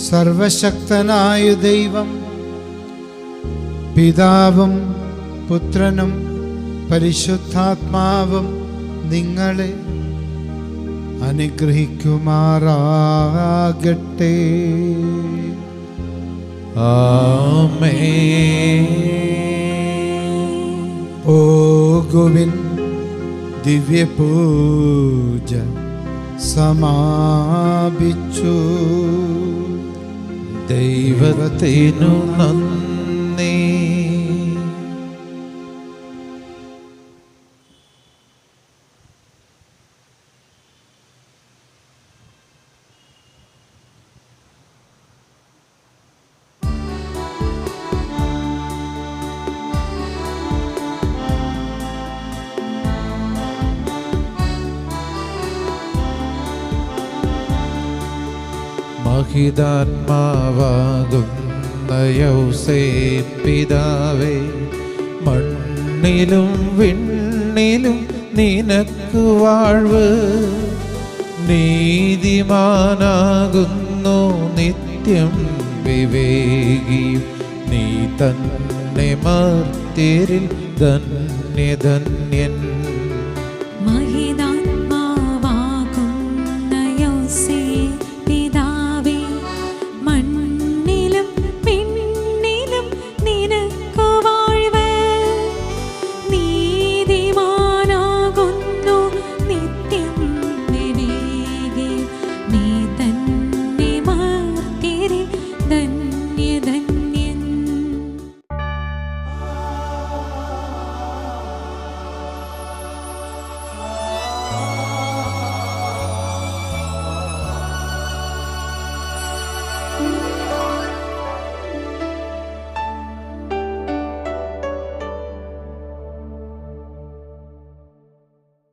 സർവശക്തനായ ദൈവം പിതാവും പുത്രനും പരിശുദ്ധാത്മാവും നിങ്ങളെ അനുഗ്രഹിക്കുമാറാകട്ടെ. ആമേൻ. പോകുവിൻ, ദിവ്യപൂജ സമാപിച്ചു. ദൈവത്തിനു നന്ദി. മഹിതാത്മാവാകുന്ന യൗസേപ്പ് പിതാവേ, മണ്ണിലും വിണ്ണിലും നിനക്ക് വാഴ്വ്. നീതിമാനാകുന്നു നിത്യം വിവേകിയും, നീ തന്നെ മർത്യരിൽ ധന്യധന്യൻ.